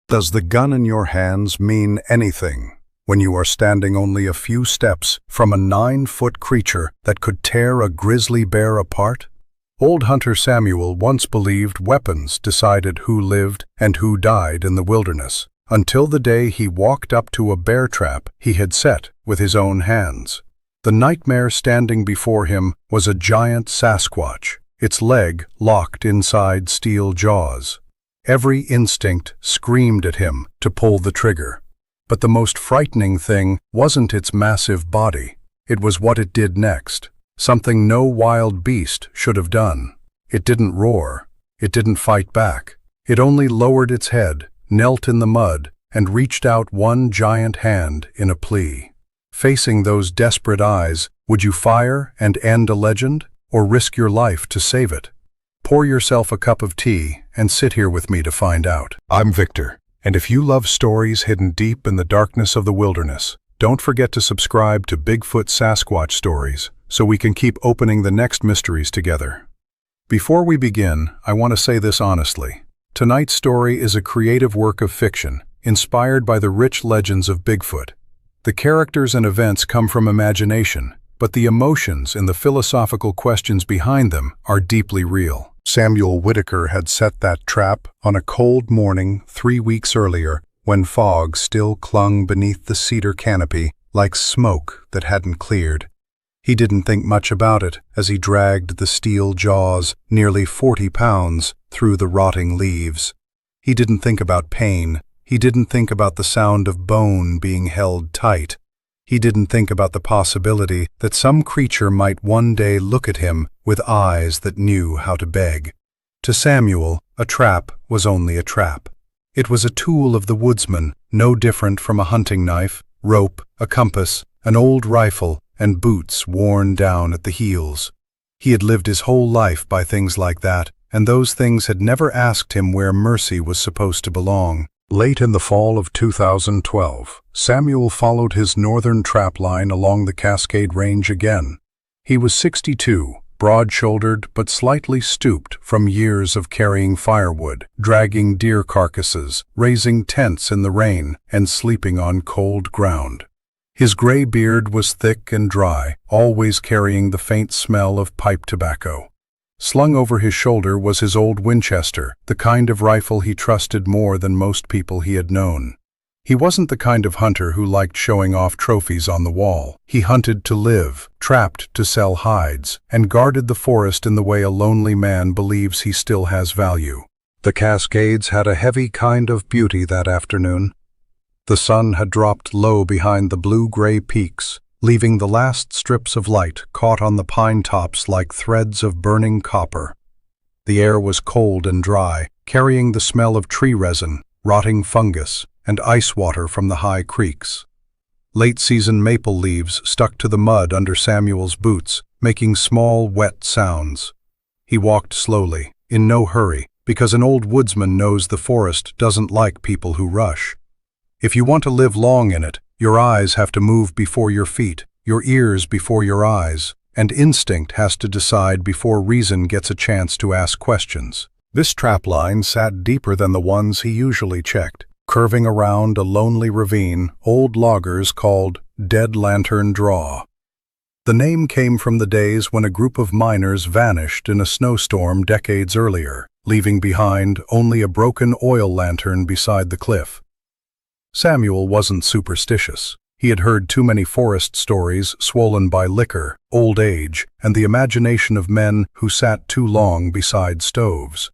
Does the gun in your hands mean anything when you are standing only a few steps from a 9-foot creature that could tear a grizzly bear apart? Old hunter Samuel once believed weapons decided who lived and who died in the wilderness, until the day he walked up to a bear trap he had set with his own hands. The nightmare standing before him was a giant Sasquatch, its leg locked inside steel jaws. Every instinct screamed at him to pull the trigger. But the most frightening thing wasn't its massive body. It was what it did next, something no wild beast should have done. It didn't roar. It didn't fight back. It only lowered its head, knelt in the mud, and reached out one giant hand in a plea. Facing those desperate eyes, would you fire and end a legend, or risk your life to save it? Pour yourself a cup of tea and sit here with me to find out. I'm Victor, and if you love stories hidden deep in the darkness of the wilderness, don't forget to subscribe to Bigfoot Sasquatch Stories so we can keep opening the next mysteries together. Before we begin, I want to say this honestly. Tonight's story is a creative work of fiction, inspired by the rich legends of Bigfoot. The characters and events come from imagination, but the emotions and the philosophical questions behind them are deeply real. Samuel Whitaker had set that trap on a cold morning 3 weeks earlier when fog still clung beneath the cedar canopy like smoke that hadn't cleared. He didn't think much about it as he dragged the steel jaws, nearly 40 pounds, through the rotting leaves. He didn't think about pain. He didn't think about the sound of bone being held tight. He didn't think about the possibility that some creature might one day look at him with eyes that knew how to beg. To Samuel, a trap was only a trap. It was a tool of the woodsman, no different from a hunting knife, rope, a compass, an old rifle, and boots worn down at the heels. He had lived his whole life by things like that, and those things had never asked him where mercy was supposed to belong. Late in the fall of 2012, Samuel followed his northern trap line along the Cascade Range again. He was 62, broad-shouldered but slightly stooped from years of carrying firewood, dragging deer carcasses, raising tents in the rain, and sleeping on cold ground. His gray beard was thick and dry, always carrying the faint smell of pipe tobacco. Slung over his shoulder was his old Winchester, the kind of rifle he trusted more than most people he had known. He wasn't the kind of hunter who liked showing off trophies on the wall. He hunted to live, trapped to sell hides, and guarded the forest in the way a lonely man believes he still has value. The Cascades had a heavy kind of beauty that afternoon. The sun had dropped low behind the blue-gray peaks, leaving the last strips of light caught on the pine tops like threads of burning copper. The air was cold and dry, carrying the smell of tree resin, rotting fungus, and ice water from the high creeks. Late-season maple leaves stuck to the mud under Samuel's boots, making small, wet sounds. He walked slowly, in no hurry, because an old woodsman knows the forest doesn't like people who rush. If you want to live long in it, your eyes have to move before your feet, your ears before your eyes, and instinct has to decide before reason gets a chance to ask questions. This trapline sat deeper than the ones he usually checked, curving around a lonely ravine old loggers called Dead Lantern Draw. The name came from the days when a group of miners vanished in a snowstorm decades earlier, leaving behind only a broken oil lantern beside the cliff. Samuel wasn't superstitious. He had heard too many forest stories swollen by liquor, old age, and the imagination of men who sat too long beside stoves.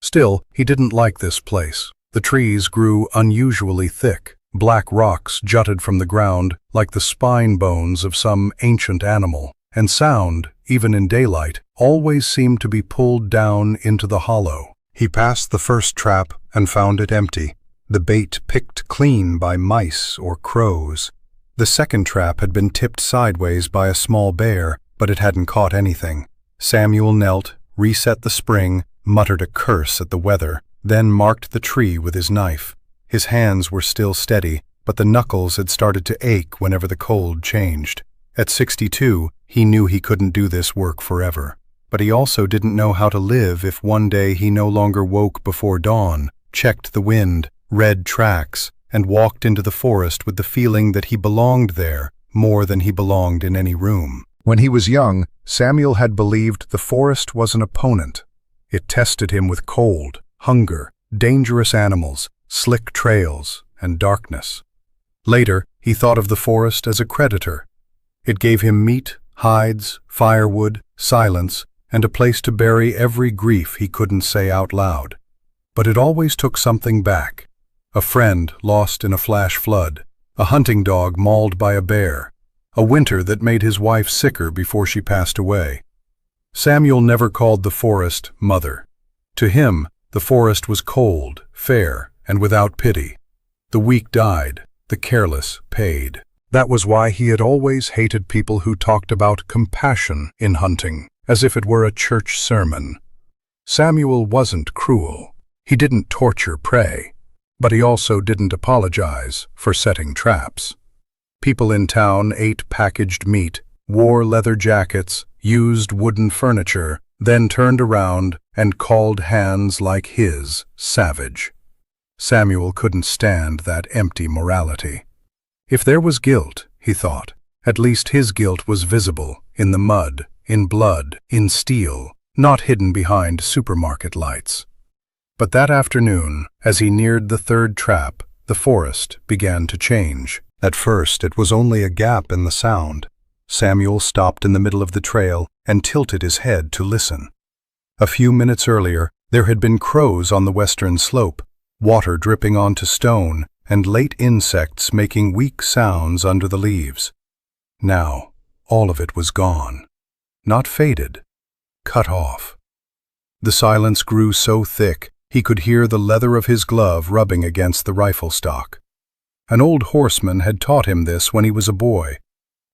Still, he didn't like this place. The trees grew unusually thick. Black rocks jutted from the ground like the spine bones of some ancient animal, and sound, even in daylight, always seemed to be pulled down into the hollow. He passed the first trap and found it empty, the bait picked clean by mice or crows. The second trap had been tipped sideways by a small bear, but it hadn't caught anything. Samuel knelt, reset the spring, muttered a curse at the weather, then marked the tree with his knife. His hands were still steady, but the knuckles had started to ache whenever the cold changed. At 62, he knew he couldn't do this work forever. But he also didn't know how to live if one day he no longer woke before dawn, checked the wind, read tracks, and walked into the forest with the feeling that he belonged there more than he belonged in any room. When he was young, Samuel had believed the forest was an opponent. It tested him with cold, hunger, dangerous animals, slick trails, and darkness. Later, he thought of the forest as a creditor. It gave him meat, hides, firewood, silence, and a place to bury every grief he couldn't say out loud. But it always took something back. A friend lost in a flash flood, a hunting dog mauled by a bear, a winter that made his wife sicker before she passed away. Samuel never called the forest mother. To him, the forest was cold, fair, and without pity. The weak died, the careless paid. That was why he had always hated people who talked about compassion in hunting, as if it were a church sermon. Samuel wasn't cruel. He didn't torture prey. But he also didn't apologize for setting traps. People in town ate packaged meat, wore leather jackets, used wooden furniture, then turned around and called hands like his savage. Samuel couldn't stand that empty morality. If there was guilt, he thought, at least his guilt was visible, in the mud, in blood, in steel, not hidden behind supermarket lights. But that afternoon, as he neared the third trap, the forest began to change. At first, it was only a gap in the sound. Samuel stopped in the middle of the trail and tilted his head to listen. A few minutes earlier, there had been crows on the western slope, water dripping onto stone, and late insects making weak sounds under the leaves. Now, all of it was gone. Not faded, cut off. The silence grew so thick, he could hear the leather of his glove rubbing against the rifle stock. An old horseman had taught him this when he was a boy.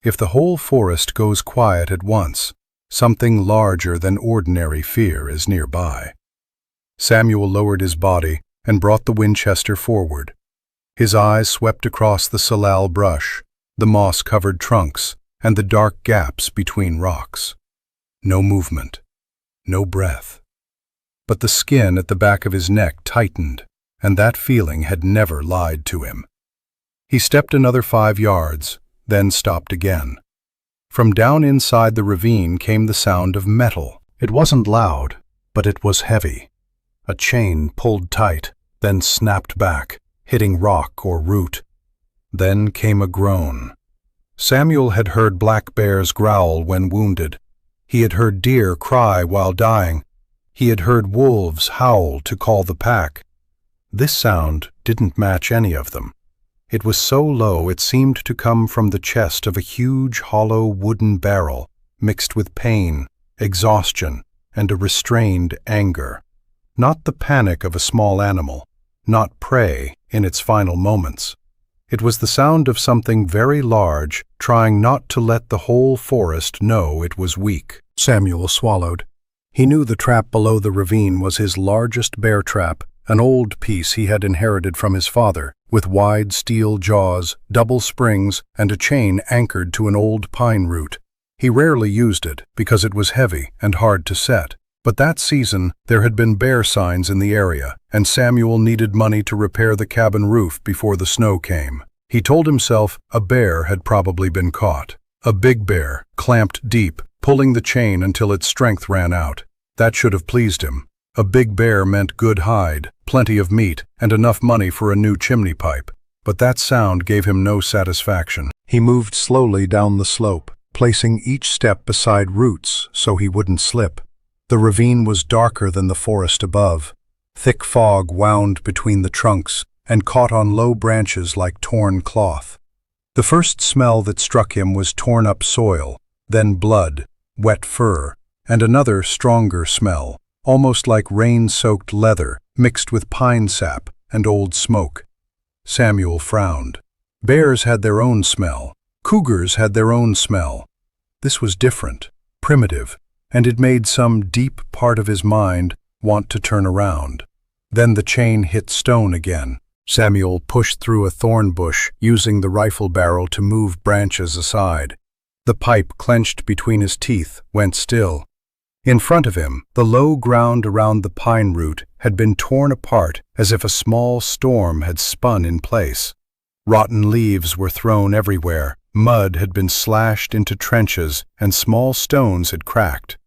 If the whole forest goes quiet at once, something larger than ordinary fear is nearby. Samuel lowered his body and brought the Winchester forward. His eyes swept across the salal brush, the moss-covered trunks, and the dark gaps between rocks. No movement, no breath. But the skin at the back of his neck tightened, and that feeling had never lied to him. He stepped another 5 yards, then stopped again. From down inside the ravine came the sound of metal. It wasn't loud, but it was heavy. A chain pulled tight, then snapped back, hitting rock or root. Then came a groan. Samuel had heard black bears growl when wounded. He had heard deer cry while dying. He had heard wolves howl to call the pack. This sound didn't match any of them. It was so low it seemed to come from the chest of a huge hollow wooden barrel, mixed with pain, exhaustion, and a restrained anger. Not the panic of a small animal, not prey in its final moments. It was the sound of something very large trying not to let the whole forest know it was weak. Samuel swallowed. He knew the trap below the ravine was his largest bear trap, an old piece he had inherited from his father, with wide steel jaws, double springs, and a chain anchored to an old pine root. He rarely used it because it was heavy and hard to set. But that season, there had been bear signs in the area, and Samuel needed money to repair the cabin roof before the snow came. He told himself a bear had probably been caught. A big bear, clamped deep, pulling the chain until its strength ran out. That should have pleased him. A big bear meant good hide, plenty of meat, and enough money for a new chimney pipe. But that sound gave him no satisfaction. He moved slowly down the slope, placing each step beside roots so he wouldn't slip. The ravine was darker than the forest above. Thick fog wound between the trunks and caught on low branches like torn cloth. The first smell that struck him was torn-up soil, then blood, wet fur, and another stronger smell, almost like rain-soaked leather mixed with pine sap and old smoke. Samuel frowned. Bears had their own smell. Cougars had their own smell. This was different, primitive, and it made some deep part of his mind want to turn around. Then the chain hit stone again. Samuel pushed through a thorn bush, using the rifle barrel to move branches aside. The pipe, clenched between his teeth, went still. In front of him, the low ground around the pine root had been torn apart as if a small storm had spun in place. Rotten leaves were thrown everywhere, mud had been slashed into trenches, and small stones had cracked.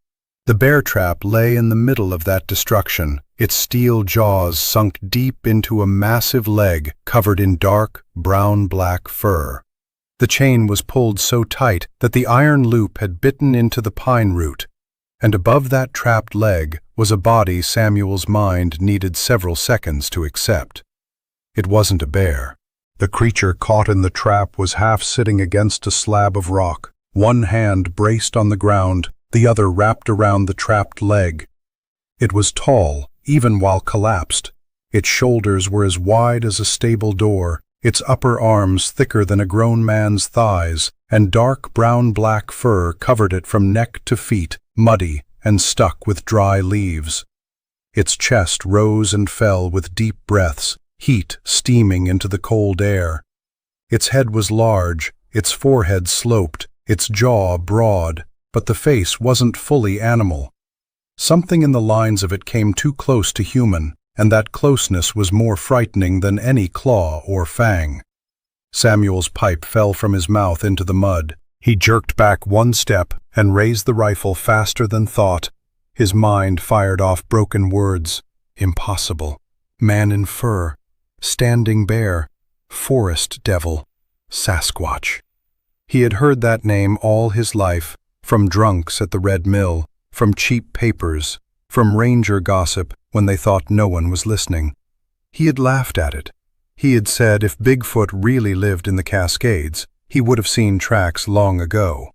The bear trap lay in the middle of that destruction, its steel jaws sunk deep into a massive leg covered in dark, brown-black fur. The chain was pulled so tight that the iron loop had bitten into the pine root, and above that trapped leg was a body Samuel's mind needed several seconds to accept. It wasn't a bear. The creature caught in the trap was half sitting against a slab of rock, one hand braced on the ground, the other wrapped around the trapped leg. It was tall, even while collapsed. Its shoulders were as wide as a stable door, its upper arms thicker than a grown man's thighs, and dark brown-black fur covered it from neck to feet, muddy and stuck with dry leaves. Its chest rose and fell with deep breaths, heat steaming into the cold air. Its head was large, its forehead sloped, its jaw broad, but the face wasn't fully animal. Something in the lines of it came too close to human, and that closeness was more frightening than any claw or fang. Samuel's pipe fell from his mouth into the mud. He jerked back one step and raised the rifle faster than thought. His mind fired off broken words. Impossible. Man in fur. Standing bear. Forest devil. Sasquatch. He had heard that name all his life, from drunks at the Red Mill, from cheap papers, from ranger gossip when they thought no one was listening. He had laughed at it. He had said if Bigfoot really lived in the Cascades, he would have seen tracks long ago.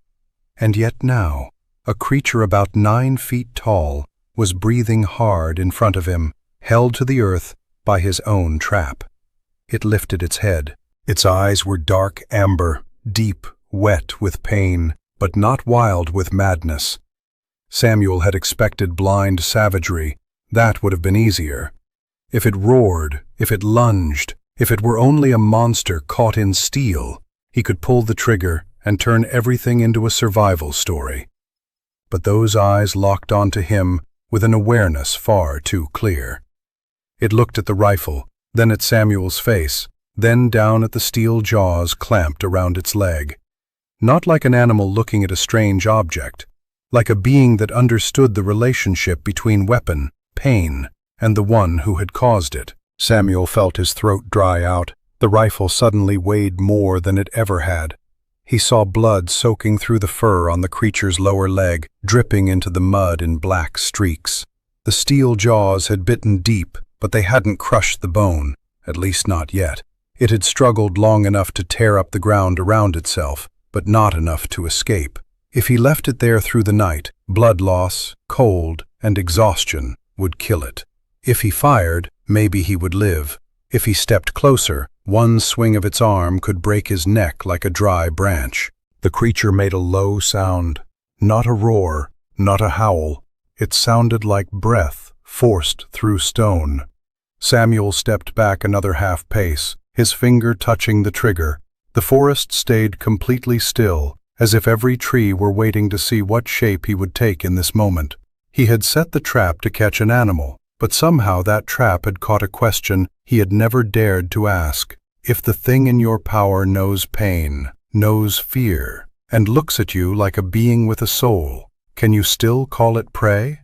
And yet now, a creature about 9 feet tall was breathing hard in front of him, held to the earth by his own trap. It lifted its head. Its eyes were dark amber, deep, wet with pain, but not wild with madness. Samuel had expected blind savagery. That would have been easier. If it roared, if it lunged, if it were only a monster caught in steel, he could pull the trigger and turn everything into a survival story. But those eyes locked onto him with an awareness far too clear. It looked at the rifle, then at Samuel's face, then down at the steel jaws clamped around its leg. Not like an animal looking at a strange object, like a being that understood the relationship between weapon, pain, and the one who had caused it. Samuel felt his throat dry out. The rifle suddenly weighed more than it ever had. He saw blood soaking through the fur on the creature's lower leg, dripping into the mud in black streaks. The steel jaws had bitten deep, but they hadn't crushed the bone, at least not yet. It had struggled long enough to tear up the ground around itself, but not enough to escape. If he left it there through the night, blood loss, cold, and exhaustion would kill it. If he fired, maybe he would live. If he stepped closer, one swing of its arm could break his neck like a dry branch. The creature made a low sound. Not a roar, not a howl. It sounded like breath forced through stone. Samuel stepped back another half pace, his finger touching the trigger. The forest stayed completely still, as if every tree were waiting to see what shape he would take in this moment. He had set the trap to catch an animal, but somehow that trap had caught a question he had never dared to ask. If the thing in your power knows pain, knows fear, and looks at you like a being with a soul, can you still call it prey?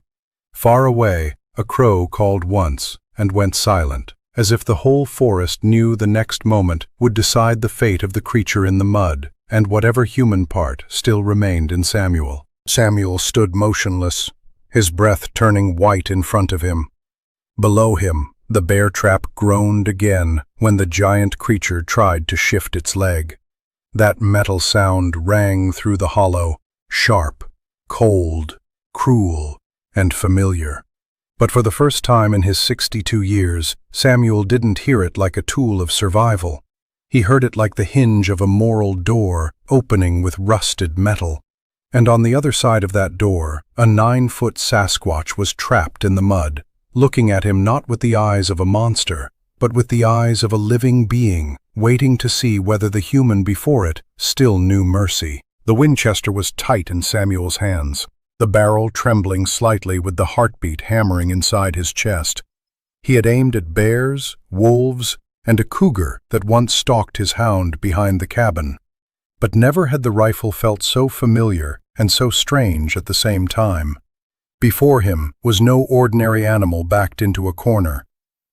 Far away, a crow called once and went silent, as if the whole forest knew the next moment would decide the fate of the creature in the mud, and whatever human part still remained in Samuel. Samuel stood motionless, his breath turning white in front of him. Below him, the bear trap groaned again when the giant creature tried to shift its leg. That metal sound rang through the hollow, sharp, cold, cruel, and familiar. But for the first time in his 62 years, Samuel didn't hear it like a tool of survival. He heard it like the hinge of a moral door opening with rusted metal. And on the other side of that door, a 9-foot Sasquatch was trapped in the mud, looking at him not with the eyes of a monster, but with the eyes of a living being, waiting to see whether the human before it still knew mercy. The Winchester was tight in Samuel's hands. the barrel trembling slightly with the heartbeat hammering inside his chest. He had aimed at bears, wolves, and a cougar that once stalked his hound behind the cabin. But never had the rifle felt so familiar and so strange at the same time. Before him was no ordinary animal backed into a corner.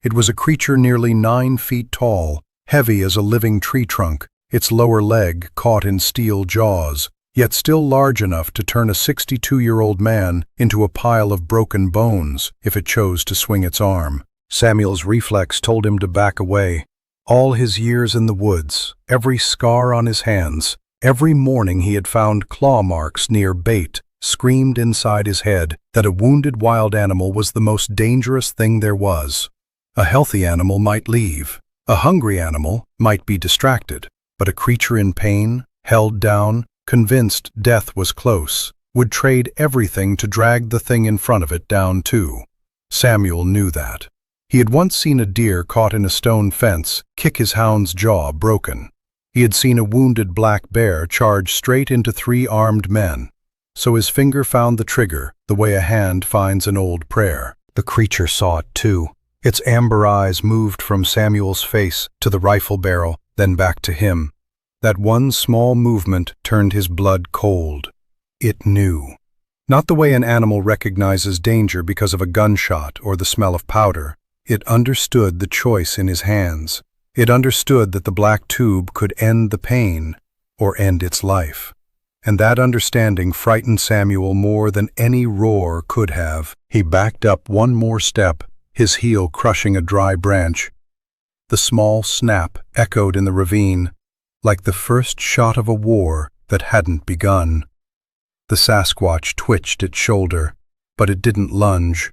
It was a creature nearly 9 feet tall, heavy as a living tree trunk, its lower leg caught in steel jaws, yet still large enough to turn a 62-year-old man into a pile of broken bones if it chose to swing its arm. Samuel's reflex told him to back away. All his years in the woods, every scar on his hands, every morning he had found claw marks near bait, screamed inside his head that a wounded wild animal was the most dangerous thing there was. A healthy animal might leave. A hungry animal might be distracted. But a creature in pain, held down, convinced death was close, would trade everything to drag the thing in front of it down too. Samuel knew that. He had once seen a deer caught in a stone fence kick his hound's jaw broken. He had seen a wounded black bear charge straight into 3 armed men. So his finger found the trigger the way a hand finds an old prayer. The creature saw it too. Its amber eyes moved from Samuel's face to the rifle barrel, then back to him. That one small movement turned his blood cold. It knew. Not the way an animal recognizes danger because of a gunshot or the smell of powder. It understood the choice in his hands. It understood that the black tube could end the pain or end its life. And that understanding frightened Samuel more than any roar could have. He backed up one more step, his heel crushing a dry branch. The small snap echoed in the ravine, like the first shot of a war that hadn't begun. The Sasquatch twitched its shoulder, but it didn't lunge.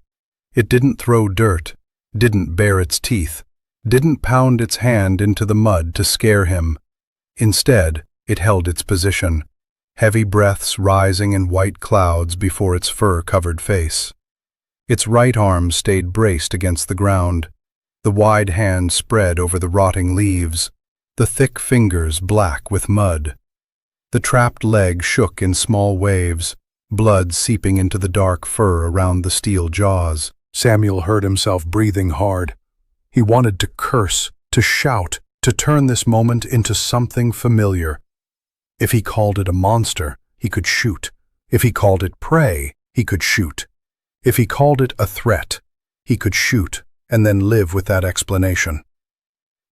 It didn't throw dirt, didn't bare its teeth, didn't pound its hand into the mud to scare him. Instead, it held its position, heavy breaths rising in white clouds before its fur-covered face. Its right arm stayed braced against the ground, the wide hand spread over the rotting leaves, the thick fingers black with mud. The trapped leg shook in small waves, blood seeping into the dark fur around the steel jaws. Samuel heard himself breathing hard. He wanted to curse, to shout, to turn this moment into something familiar. If he called it a monster, he could shoot. If he called it prey, he could shoot. If he called it a threat, he could shoot and then live with that explanation.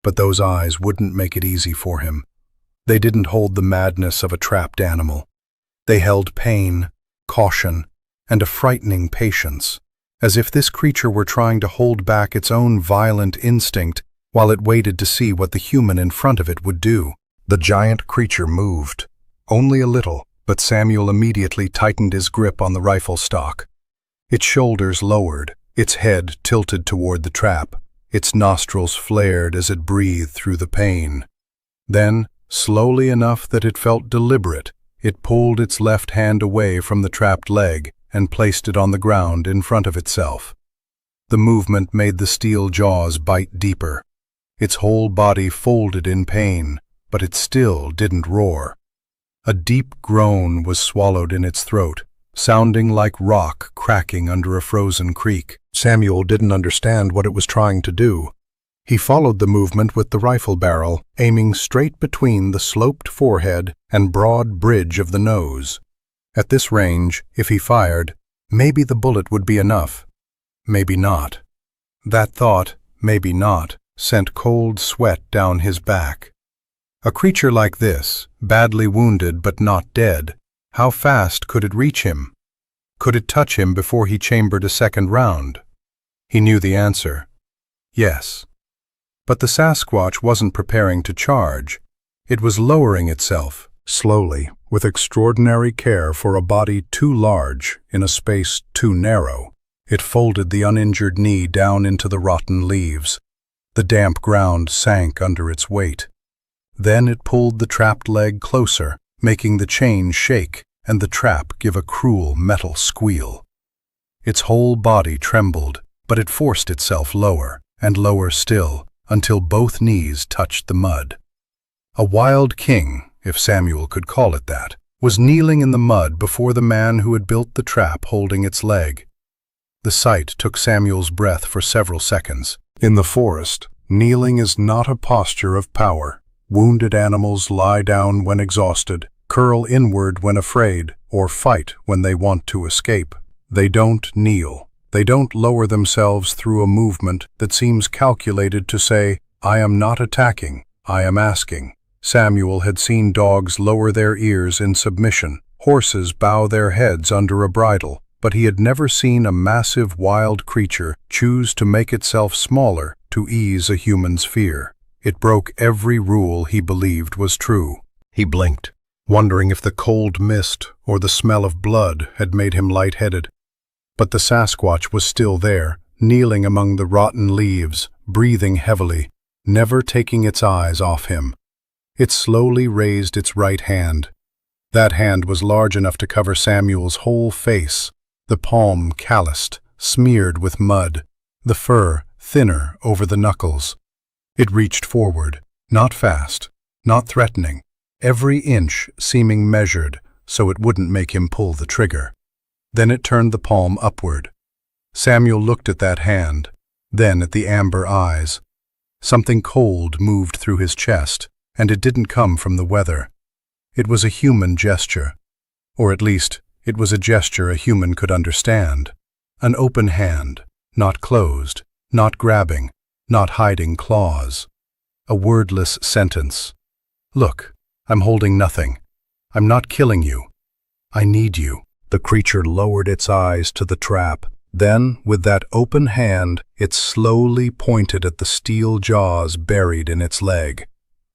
But those eyes wouldn't make it easy for him. They didn't hold the madness of a trapped animal. They held pain, caution, and a frightening patience, as if this creature were trying to hold back its own violent instinct while it waited to see what the human in front of it would do. The giant creature moved, only a little, but Samuel immediately tightened his grip on the rifle stock. Its shoulders lowered, its head tilted toward the trap, its nostrils flared as it breathed through the pain. Then, slowly enough that it felt deliberate, it pulled its left hand away from the trapped leg and placed it on the ground in front of itself. The movement made the steel jaws bite deeper. Its whole body folded in pain, but it still didn't roar. A deep groan was swallowed in its throat, sounding like rock cracking under a frozen creek. Samuel didn't understand what it was trying to do. He followed the movement with the rifle barrel, aiming straight between the sloped forehead and broad bridge of the nose. At this range, if he fired, maybe the bullet would be enough. Maybe not. That thought, maybe not, sent cold sweat down his back. A creature like this, badly wounded but not dead, how fast could it reach him? Could it touch him before he chambered a second round? He knew the answer. Yes. But the Sasquatch wasn't preparing to charge. It was lowering itself, slowly, with extraordinary care for a body too large in a space too narrow. It folded the uninjured knee down into the rotten leaves. The damp ground sank under its weight. Then it pulled the trapped leg closer, making the chain shake and the trap give a cruel metal squeal. Its whole body trembled, but it forced itself lower, and lower still, until both knees touched the mud. A wild king, if Samuel could call it that, was kneeling in the mud before the man who had built the trap, holding its leg. The sight took Samuel's breath for several seconds. In the forest, kneeling is not a posture of power. Wounded animals lie down when exhausted, curl inward when afraid, or fight when they want to escape. They don't kneel. They don't lower themselves through a movement that seems calculated to say, "I am not attacking, I am asking." Samuel had seen dogs lower their ears in submission, horses bow their heads under a bridle, but he had never seen a massive wild creature choose to make itself smaller to ease a human's fear. It broke every rule he believed was true. He blinked, wondering if the cold mist or the smell of blood had made him lightheaded. But the Sasquatch was still there, kneeling among the rotten leaves, breathing heavily, never taking its eyes off him. It slowly raised its right hand. That hand was large enough to cover Samuel's whole face, the palm calloused, smeared with mud, the fur thinner over the knuckles. It reached forward, not fast, not threatening, every inch seeming measured so it wouldn't make him pull the trigger. Then it turned the palm upward. Samuel looked at that hand, then at the amber eyes. Something cold moved through his chest, and it didn't come from the weather. It was a human gesture, or at least it was a gesture a human could understand. An open hand, not closed, not grabbing, not hiding claws. A wordless sentence. "Look, I'm holding nothing. I'm not killing you. I need you." The creature lowered its eyes to the trap. Then, with that open hand, it slowly pointed at the steel jaws buried in its leg.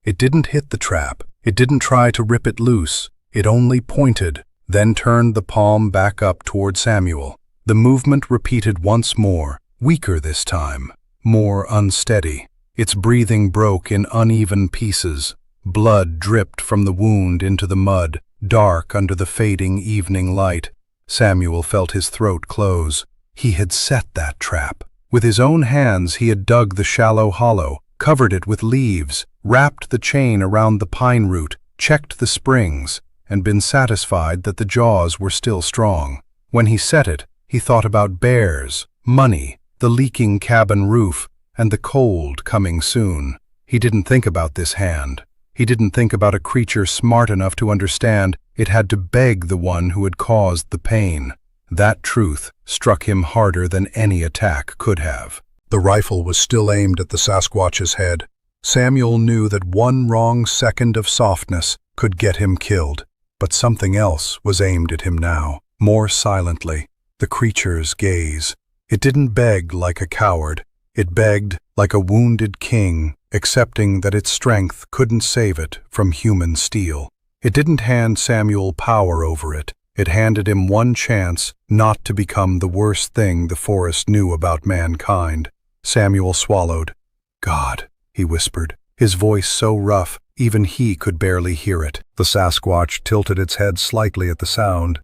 It didn't hit the trap. It didn't try to rip it loose. It only pointed, then turned the palm back up toward Samuel. The movement repeated once more, weaker this time, more unsteady. Its breathing broke in uneven pieces. Blood dripped from the wound into the mud, dark under the fading evening light. Samuel felt his throat close. He had set that trap. With his own hands he had dug the shallow hollow, covered it with leaves, wrapped the chain around the pine root, checked the springs, and been satisfied that the jaws were still strong. When he set it, he thought about bears, money, the leaking cabin roof, and the cold coming soon. He didn't think about this hand. He didn't think about a creature smart enough to understand it had to beg the one who had caused the pain. That truth struck him harder than any attack could have. The rifle was still aimed at the Sasquatch's head. Samuel knew that one wrong second of softness could get him killed, but something else was aimed at him now, more silently. The creature's gaze. It didn't beg like a coward. It begged like a wounded king, accepting that its strength couldn't save it from human steel. It didn't hand Samuel power over it. It handed him one chance not to become the worst thing the forest knew about mankind. Samuel swallowed. "God," he whispered, his voice so rough even he could barely hear it. The Sasquatch tilted its head slightly at the sound.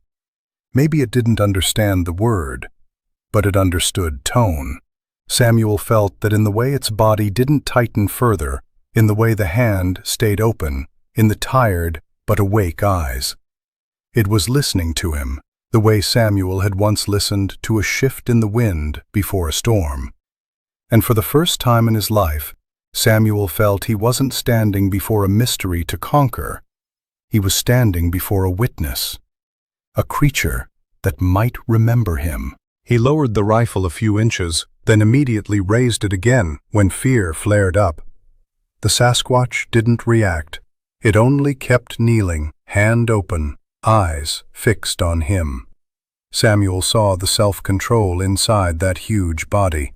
Maybe it didn't understand the word, but it understood tone. Samuel felt that in the way its body didn't tighten further, in the way the hand stayed open, in the tired but awake eyes. It was listening to him, the way Samuel had once listened to a shift in the wind before a storm. And for the first time in his life, Samuel felt he wasn't standing before a mystery to conquer. He was standing before a witness, a creature that might remember him. He lowered the rifle a few inches, then immediately raised it again when fear flared up. The Sasquatch didn't react. It only kept kneeling, hand open, eyes fixed on him. Samuel saw the self-control inside that huge body.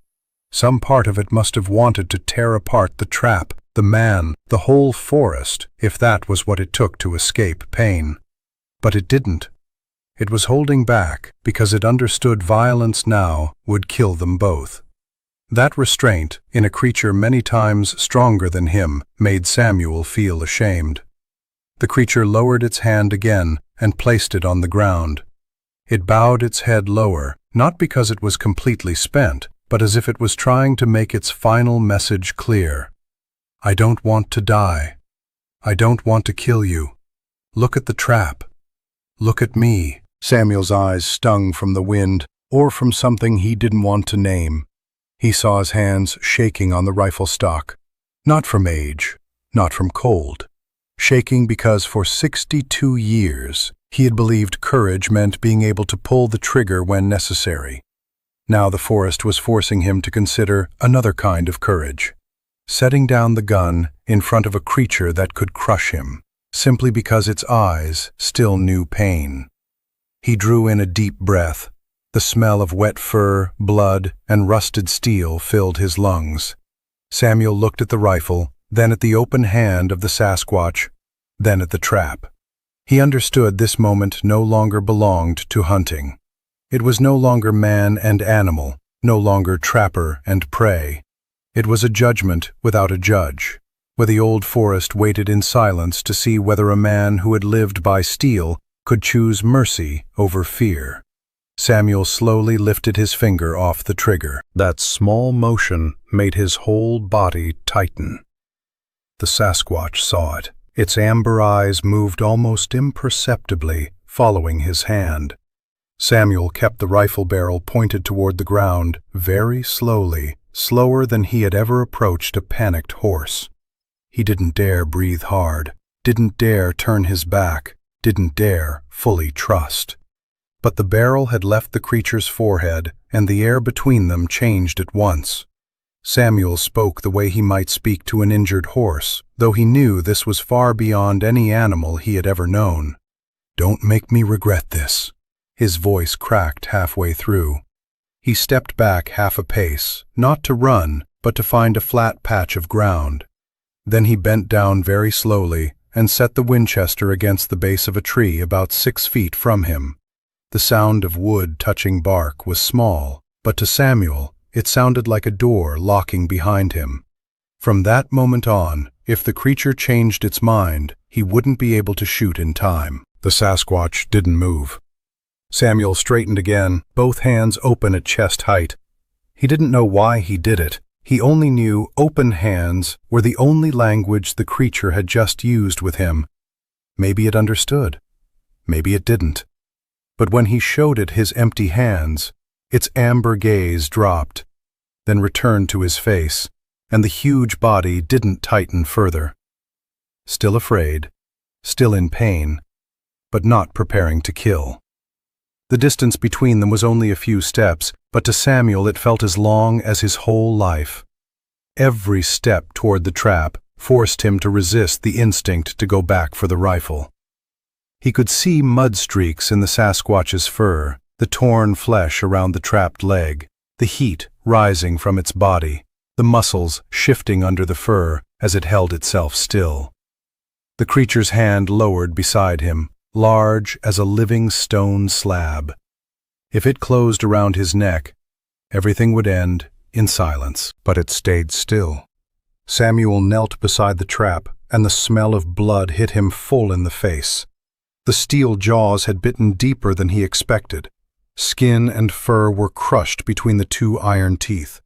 Some part of it must have wanted to tear apart the trap, the man, the whole forest, if that was what it took to escape pain. But it didn't. It was holding back because it understood violence now would kill them both. That restraint, in a creature many times stronger than him, made Samuel feel ashamed. The creature lowered its hand again and placed it on the ground. It bowed its head lower, not because it was completely spent, but as if it was trying to make its final message clear. "I don't want to die. I don't want to kill you. Look at the trap. "Look at me." Samuel's eyes stung from the wind, or from something he didn't want to name. He saw his hands shaking on the rifle stock. Not from age, not from cold. Shaking because for 62 years he had believed courage meant being able to pull the trigger when necessary. Now the forest was forcing him to consider another kind of courage. Setting down the gun in front of a creature that could crush him, simply because its eyes still knew pain. He drew in a deep breath. The smell of wet fur, blood, and rusted steel filled his lungs. Samuel looked at the rifle, then at the open hand of the Sasquatch, then at the trap. He understood this moment no longer belonged to hunting. It was no longer man and animal, no longer trapper and prey. It was a judgment without a judge, where the old forest waited in silence to see whether a man who had lived by steel could choose mercy over fear. Samuel slowly lifted his finger off the trigger. That small motion made his whole body tighten. The Sasquatch saw it. Its amber eyes moved almost imperceptibly, following his hand. Samuel kept the rifle barrel pointed toward the ground, very slowly, slower than he had ever approached a panicked horse. He didn't dare breathe hard, didn't dare turn his back, didn't dare fully trust. But the barrel had left the creature's forehead, and the air between them changed at once. Samuel spoke the way he might speak to an injured horse, though he knew this was far beyond any animal he had ever known. "Don't make me regret this." His voice cracked halfway through. He stepped back half a pace, not to run, but to find a flat patch of ground. Then he bent down very slowly and set the Winchester against the base of a tree about 6 feet from him. The sound of wood touching bark was small, but to Samuel it sounded like a door locking behind him. From that moment on, if the creature changed its mind, he wouldn't be able to shoot in time. The Sasquatch didn't move. Samuel straightened again, both hands open at chest height. He didn't know why he did it. He only knew open hands were the only language the creature had just used with him. Maybe it understood. Maybe it didn't. But when he showed it his empty hands, its amber gaze dropped, then returned to his face, and the huge body didn't tighten further. Still afraid, still in pain, but not preparing to kill. The distance between them was only a few steps, but to Samuel it felt as long as his whole life. Every step toward the trap forced him to resist the instinct to go back for the rifle. He could see mud streaks in the Sasquatch's fur, the torn flesh around the trapped leg, the heat rising from its body, the muscles shifting under the fur as it held itself still. The creature's hand lowered beside him, large as a living stone slab. If it closed around his neck, everything would end in silence, but it stayed still. Samuel knelt beside the trap, and the smell of blood hit him full in the face. The steel jaws had bitten deeper than he expected. Skin and fur were crushed between the two iron teeth.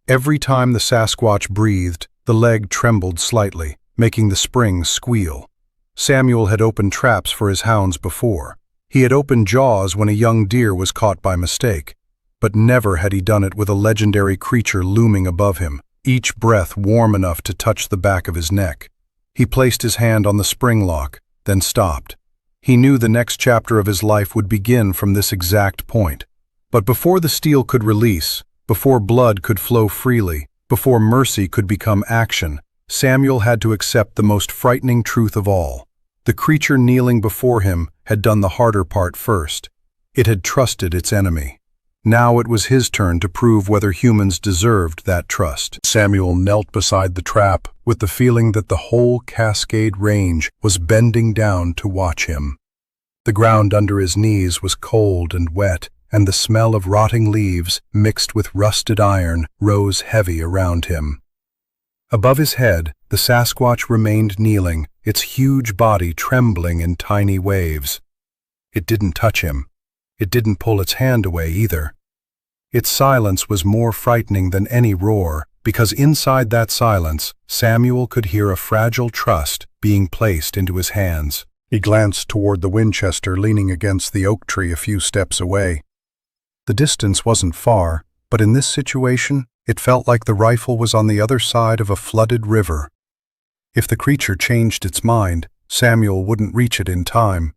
Every time the Sasquatch breathed, the leg trembled slightly, making the springs squeal. Samuel had opened traps for his hounds before. He had opened jaws when a young deer was caught by mistake. But never had he done it with a legendary creature looming above him, each breath warm enough to touch the back of his neck. He placed his hand on the spring lock, then stopped. He knew the next chapter of his life would begin from this exact point. But before the steel could release, before blood could flow freely, before mercy could become action, Samuel had to accept the most frightening truth of all. The creature kneeling before him had done the harder part first. It had trusted its enemy. Now it was his turn to prove whether humans deserved that trust. Samuel knelt beside the trap with the feeling that the whole Cascade Range was bending down to watch him. The ground under his knees was cold and wet, and the smell of rotting leaves mixed with rusted iron rose heavy around him. Above his head, the Sasquatch remained kneeling, its huge body trembling in tiny waves. It didn't touch him. It didn't pull its hand away either. Its silence was more frightening than any roar, because inside that silence, Samuel could hear a fragile trust being placed into his hands. He glanced toward the Winchester leaning against the oak tree a few steps away. The distance wasn't far, but in this situation, it felt like the rifle was on the other side of a flooded river. If the creature changed its mind, Samuel wouldn't reach it in time.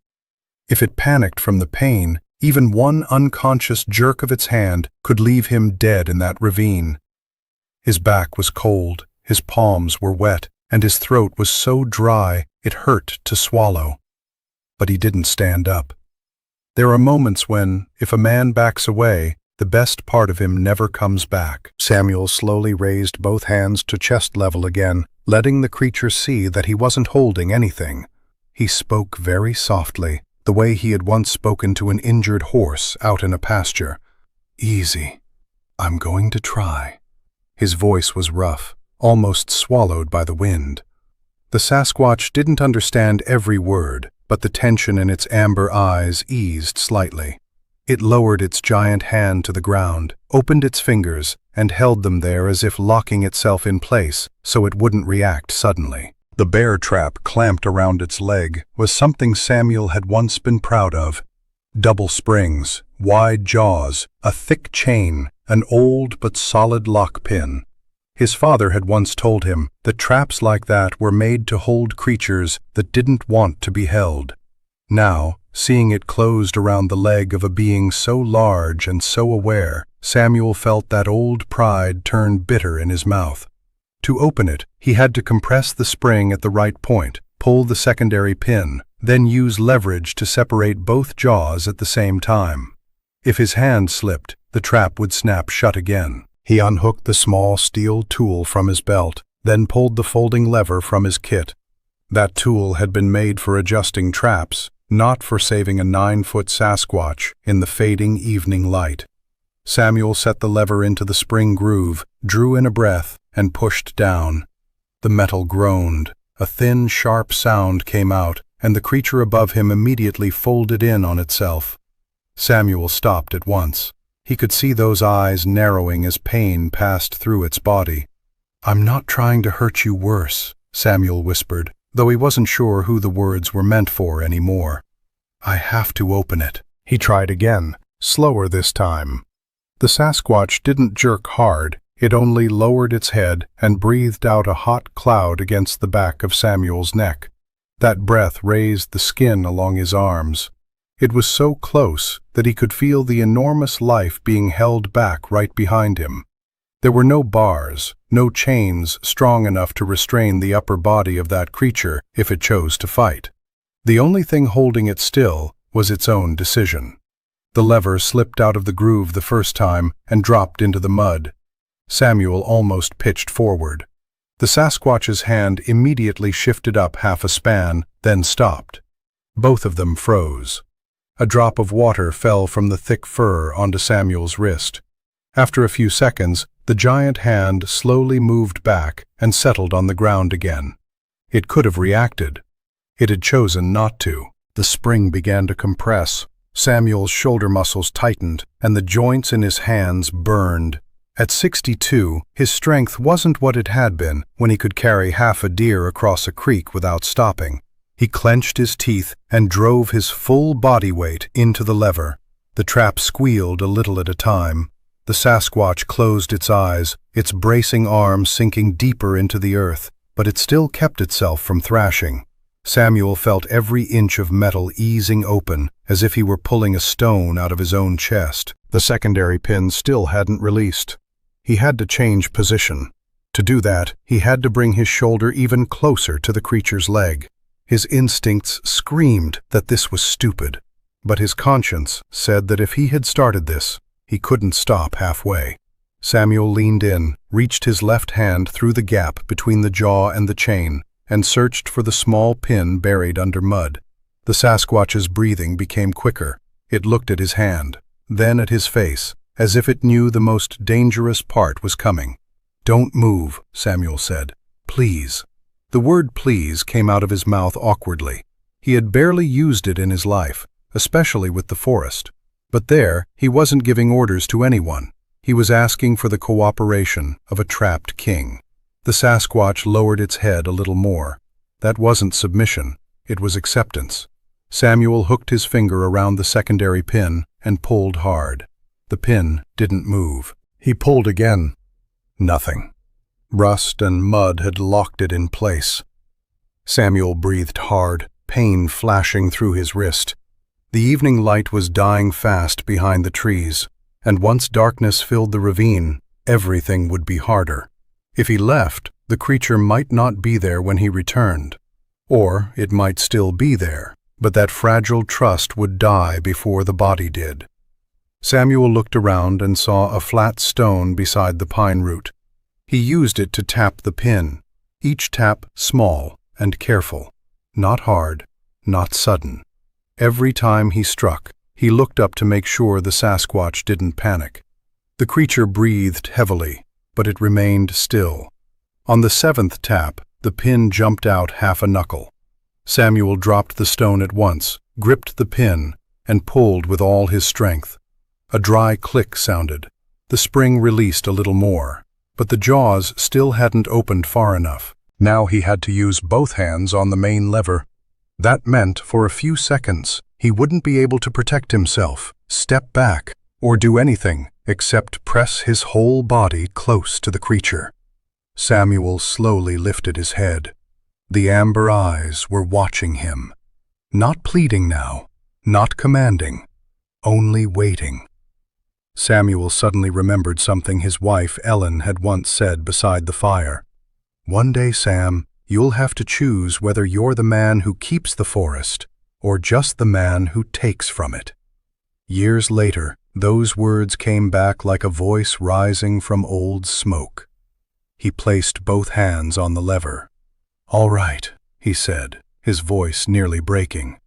If it panicked from the pain, even one unconscious jerk of its hand could leave him dead in that ravine. His back was cold, his palms were wet, and his throat was so dry it hurt to swallow. But he didn't stand up. There are moments when, if a man backs away, the best part of him never comes back. Samuel slowly raised both hands to chest level again, letting the creature see that he wasn't holding anything. He spoke very softly, the way he had once spoken to an injured horse out in a pasture. "Easy. I'm going to try." His voice was rough, almost swallowed by the wind. The Sasquatch didn't understand every word, but the tension in its amber eyes eased slightly. It lowered its giant hand to the ground, opened its fingers, and held them there as if locking itself in place so it wouldn't react suddenly. The bear trap clamped around its leg was something Samuel had once been proud of. Double springs, wide jaws, a thick chain, an old but solid lock pin. His father had once told him that traps like that were made to hold creatures that didn't want to be held. Now, seeing it closed around the leg of a being so large and so aware, Samuel felt that old pride turn bitter in his mouth. To open it, he had to compress the spring at the right point, pull the secondary pin, then use leverage to separate both jaws at the same time. If his hand slipped, the trap would snap shut again. He unhooked the small steel tool from his belt, then pulled the folding lever from his kit. That tool had been made for adjusting traps, not for saving a 9-foot Sasquatch in the fading evening light. Samuel set the lever into the spring groove, drew in a breath, and pushed down. The metal groaned. A thin, sharp sound came out, and the creature above him immediately folded in on itself. Samuel stopped at once. He could see those eyes narrowing as pain passed through its body. "I'm not trying to hurt you worse," Samuel whispered, though he wasn't sure who the words were meant for anymore. "I have to open it." He tried again, slower this time. The Sasquatch didn't jerk hard, it only lowered its head and breathed out a hot cloud against the back of Samuel's neck. That breath raised the skin along his arms. It was so close that he could feel the enormous life being held back right behind him. There were no bars, no chains strong enough to restrain the upper body of that creature if it chose to fight. The only thing holding it still was its own decision. The lever slipped out of the groove the first time and dropped into the mud. Samuel almost pitched forward. The Sasquatch's hand immediately shifted up half a span, then stopped. Both of them froze. A drop of water fell from the thick fur onto Samuel's wrist. After a few seconds, the giant hand slowly moved back and settled on the ground again. It could have reacted. It had chosen not to. The spring began to compress. Samuel's shoulder muscles tightened, and the joints in his hands burned. At 62, his strength wasn't what it had been when he could carry half a deer across a creek without stopping. He clenched his teeth and drove his full body weight into the lever. The trap squealed a little at a time. The Sasquatch closed its eyes, its bracing arms sinking deeper into the earth, but it still kept itself from thrashing. Samuel felt every inch of metal easing open, as if he were pulling a stone out of his own chest. The secondary pin still hadn't released. He had to change position. To do that, he had to bring his shoulder even closer to the creature's leg. His instincts screamed that this was stupid, but his conscience said that if he had started this, he couldn't stop halfway. Samuel leaned in, reached his left hand through the gap between the jaw and the chain, and searched for the small pin buried under mud. The Sasquatch's breathing became quicker. It looked at his hand, then at his face, as if it knew the most dangerous part was coming. "Don't move," Samuel said. "Please." The word please came out of his mouth awkwardly. He had barely used it in his life, especially with the forest. But there, he wasn't giving orders to anyone. He was asking for the cooperation of a trapped king. The Sasquatch lowered its head a little more. That wasn't submission. It was acceptance. Samuel hooked his finger around the secondary pin and pulled hard. The pin didn't move. He pulled again. Nothing. Rust and mud had locked it in place. Samuel breathed hard, pain flashing through his wrist. The evening light was dying fast behind the trees, and once darkness filled the ravine, everything would be harder. If he left, the creature might not be there when he returned. Or it might still be there, but that fragile trust would die before the body did. Samuel looked around and saw a flat stone beside the pine root. He used it to tap the pin, each tap small and careful, not hard, not sudden. Every time he struck, he looked up to make sure the Sasquatch didn't panic. The creature breathed heavily, but it remained still. On the 7th tap, the pin jumped out half a knuckle. Samuel dropped the stone at once, gripped the pin, and pulled with all his strength. A dry click sounded. The spring released a little more, but the jaws still hadn't opened far enough. Now he had to use both hands on the main lever. That meant for a few seconds he wouldn't be able to protect himself, step back, or do anything except press his whole body close to the creature. Samuel slowly lifted his head. The amber eyes were watching him. Not pleading now, not commanding, only waiting. Samuel suddenly remembered something his wife, Ellen, had once said beside the fire. "One day, Sam, you'll have to choose whether you're the man who keeps the forest or just the man who takes from it." Years later, those words came back like a voice rising from old smoke. He placed both hands on the lever. "All right," he said, his voice nearly breaking.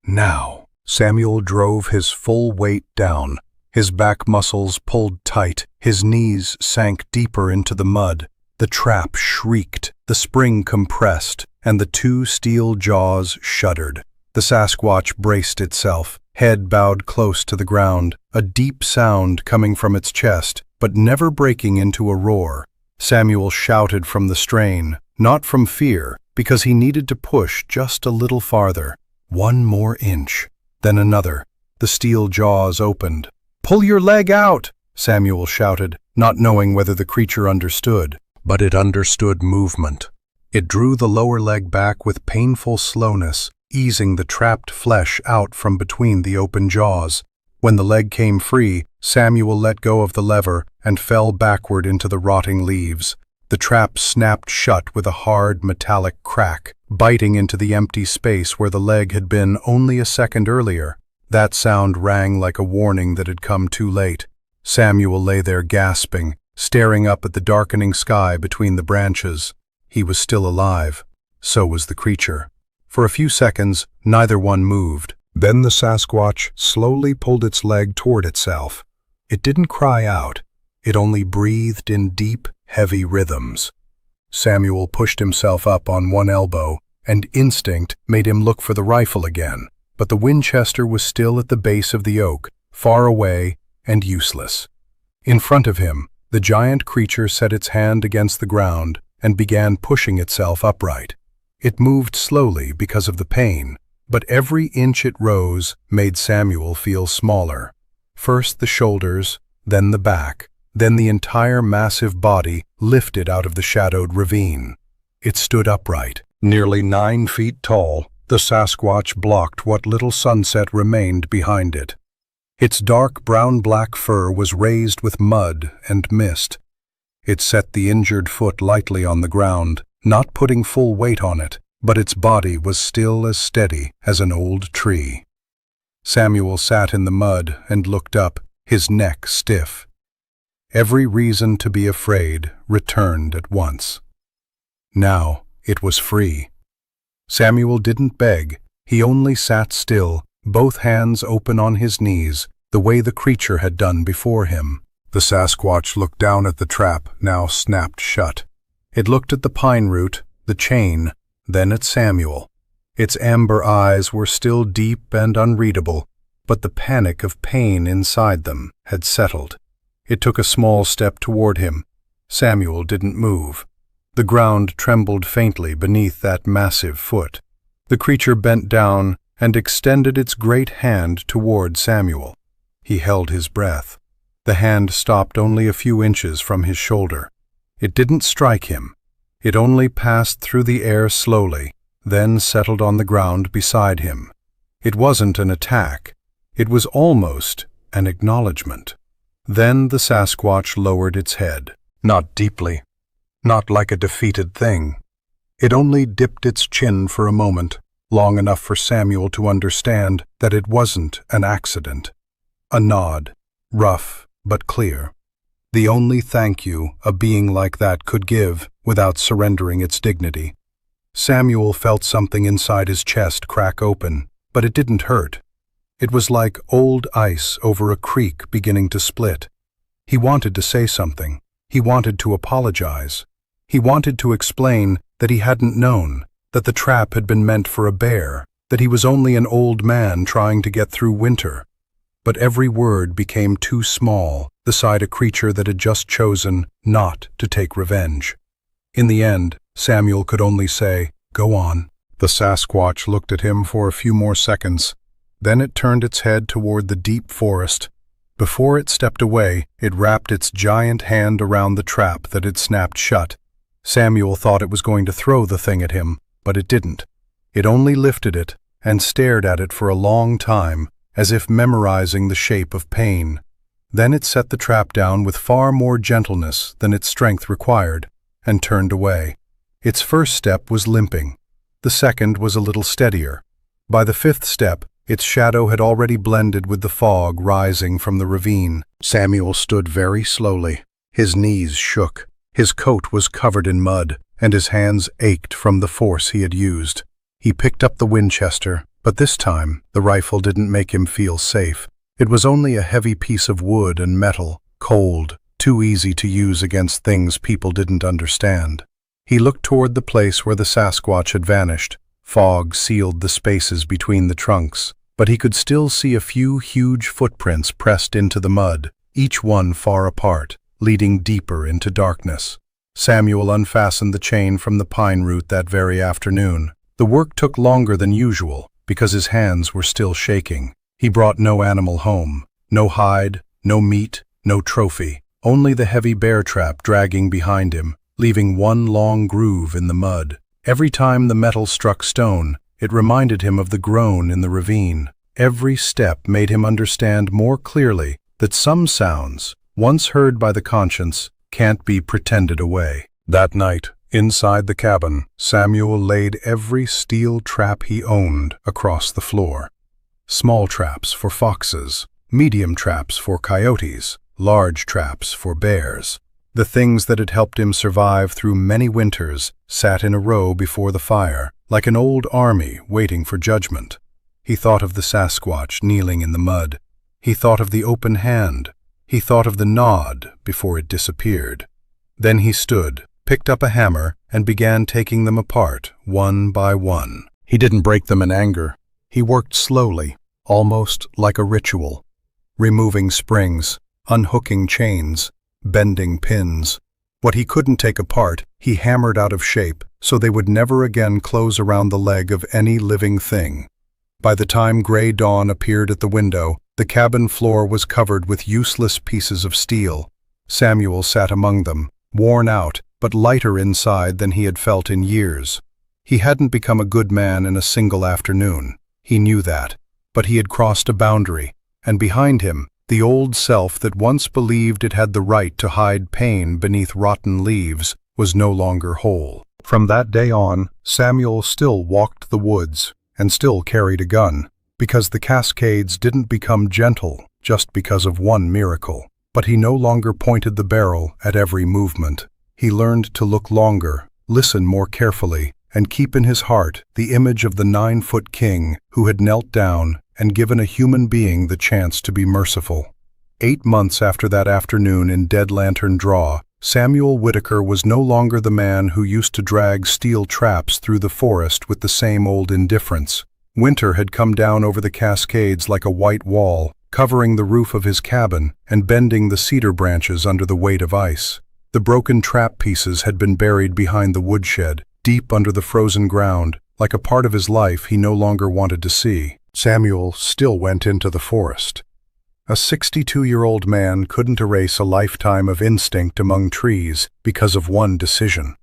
"Now." Samuel drove his full weight down. His back muscles pulled tight, his knees sank deeper into the mud. The trap shrieked, the spring compressed, and the two steel jaws shuddered. The Sasquatch braced itself, head bowed close to the ground, a deep sound coming from its chest, but never breaking into a roar. Samuel shouted from the strain, not from fear, because he needed to push just a little farther. One more inch, then another. The steel jaws opened. "Pull your leg out!" Samuel shouted, not knowing whether the creature understood. But it understood movement. It drew the lower leg back with painful slowness, easing the trapped flesh out from between the open jaws. When the leg came free, Samuel let go of the lever and fell backward into the rotting leaves. The trap snapped shut with a hard, metallic crack, biting into the empty space where the leg had been only a second earlier. That sound rang like a warning that had come too late. Samuel lay there gasping, staring up at the darkening sky between the branches. He was still alive. So was the creature. For a few seconds, neither one moved. Then the Sasquatch slowly pulled its leg toward itself. It didn't cry out. It only breathed in deep, heavy rhythms. Samuel pushed himself up on one elbow, and instinct made him look for the rifle again. But the Winchester was still at the base of the oak, far away and useless. In front of him, the giant creature set its hand against the ground and began pushing itself upright. It moved slowly because of the pain, but every inch it rose made Samuel feel smaller. First the shoulders, then the back, then the entire massive body lifted out of the shadowed ravine. It stood upright, nearly 9 feet tall. The Sasquatch blocked what little sunset remained behind it. Its dark brown-black fur was raised with mud and mist. It set the injured foot lightly on the ground, not putting full weight on it, but its body was still as steady as an old tree. Samuel sat in the mud and looked up, his neck stiff. Every reason to be afraid returned at once. Now it was free. Samuel didn't beg, he only sat still, both hands open on his knees, the way the creature had done before him. The Sasquatch looked down at the trap, now snapped shut. It looked at the pine root, the chain, then at Samuel. Its amber eyes were still deep and unreadable, but the panic of pain inside them had settled. It took a small step toward him. Samuel didn't move. The ground trembled faintly beneath that massive foot. The creature bent down and extended its great hand toward Samuel. He held his breath. The hand stopped only a few inches from his shoulder. It didn't strike him. It only passed through the air slowly, then settled on the ground beside him. It wasn't an attack. It was almost an acknowledgement. Then the Sasquatch lowered its head. Not deeply. Not like a defeated thing. It only dipped its chin for a moment, long enough for Samuel to understand that it wasn't an accident. A nod, rough but clear. The only thank you a being like that could give without surrendering its dignity. Samuel felt something inside his chest crack open, but it didn't hurt. It was like old ice over a creek beginning to split. He wanted to say something. He wanted to apologize. He wanted to explain that he hadn't known, that the trap had been meant for a bear, that he was only an old man trying to get through winter. But every word became too small beside a creature that had just chosen not to take revenge. In the end, Samuel could only say, "Go on." The Sasquatch looked at him for a few more seconds. Then it turned its head toward the deep forest. Before it stepped away, it wrapped its giant hand around the trap that had snapped shut. Samuel thought it was going to throw the thing at him, but it didn't. It only lifted it and stared at it for a long time, as if memorizing the shape of pain. Then it set the trap down with far more gentleness than its strength required, and turned away. Its first step was limping. The second was a little steadier. By the fifth step, its shadow had already blended with the fog rising from the ravine. Samuel stood very slowly. His knees shook. His coat was covered in mud, and his hands ached from the force he had used. He picked up the Winchester, but this time the rifle didn't make him feel safe. It was only a heavy piece of wood and metal, cold, too easy to use against things people didn't understand. He looked toward the place where the Sasquatch had vanished. Fog sealed the spaces between the trunks, but he could still see a few huge footprints pressed into the mud, each one far apart, leading deeper into darkness. Samuel unfastened the chain from the pine root that very afternoon. The work took longer than usual because his hands were still shaking. He brought no animal home, no hide, no meat, no trophy, only the heavy bear trap dragging behind him, leaving one long groove in the mud. Every time the metal struck stone, it reminded him of the groan in the ravine. Every step made him understand more clearly that some sounds, once heard by the conscience, can't be pretended away. That night, inside the cabin, Samuel laid every steel trap he owned across the floor. Small traps for foxes, medium traps for coyotes, large traps for bears. The things that had helped him survive through many winters sat in a row before the fire, like an old army waiting for judgment. He thought of the Sasquatch kneeling in the mud. He thought of the open hand. He thought of the nod before it disappeared. Then he stood, picked up a hammer, and began taking them apart, one by one. He didn't break them in anger. He worked slowly, almost like a ritual, removing springs, unhooking chains, bending pins. What he couldn't take apart, he hammered out of shape so they would never again close around the leg of any living thing. By the time gray dawn appeared at the window, the cabin floor was covered with useless pieces of steel. Samuel sat among them, worn out, but lighter inside than he had felt in years. He hadn't become a good man in a single afternoon. He knew that. But he had crossed a boundary, and behind him, the old self that once believed it had the right to hide pain beneath rotten leaves was no longer whole. From that day on, Samuel still walked the woods and still carried a gun, because the Cascades didn't become gentle just because of one miracle. But he no longer pointed the barrel at every movement. He learned to look longer, listen more carefully, and keep in his heart the image of the 9-foot king who had knelt down and given a human being the chance to be merciful. 8 months after that afternoon in Dead Lantern Draw, Samuel Whitaker was no longer the man who used to drag steel traps through the forest with the same old indifference. Winter had come down over the Cascades like a white wall, covering the roof of his cabin and bending the cedar branches under the weight of ice. The broken trap pieces had been buried behind the woodshed, deep under the frozen ground, like a part of his life he no longer wanted to see. Samuel still went into the forest. A 62-year-old man couldn't erase a lifetime of instinct among trees because of one decision.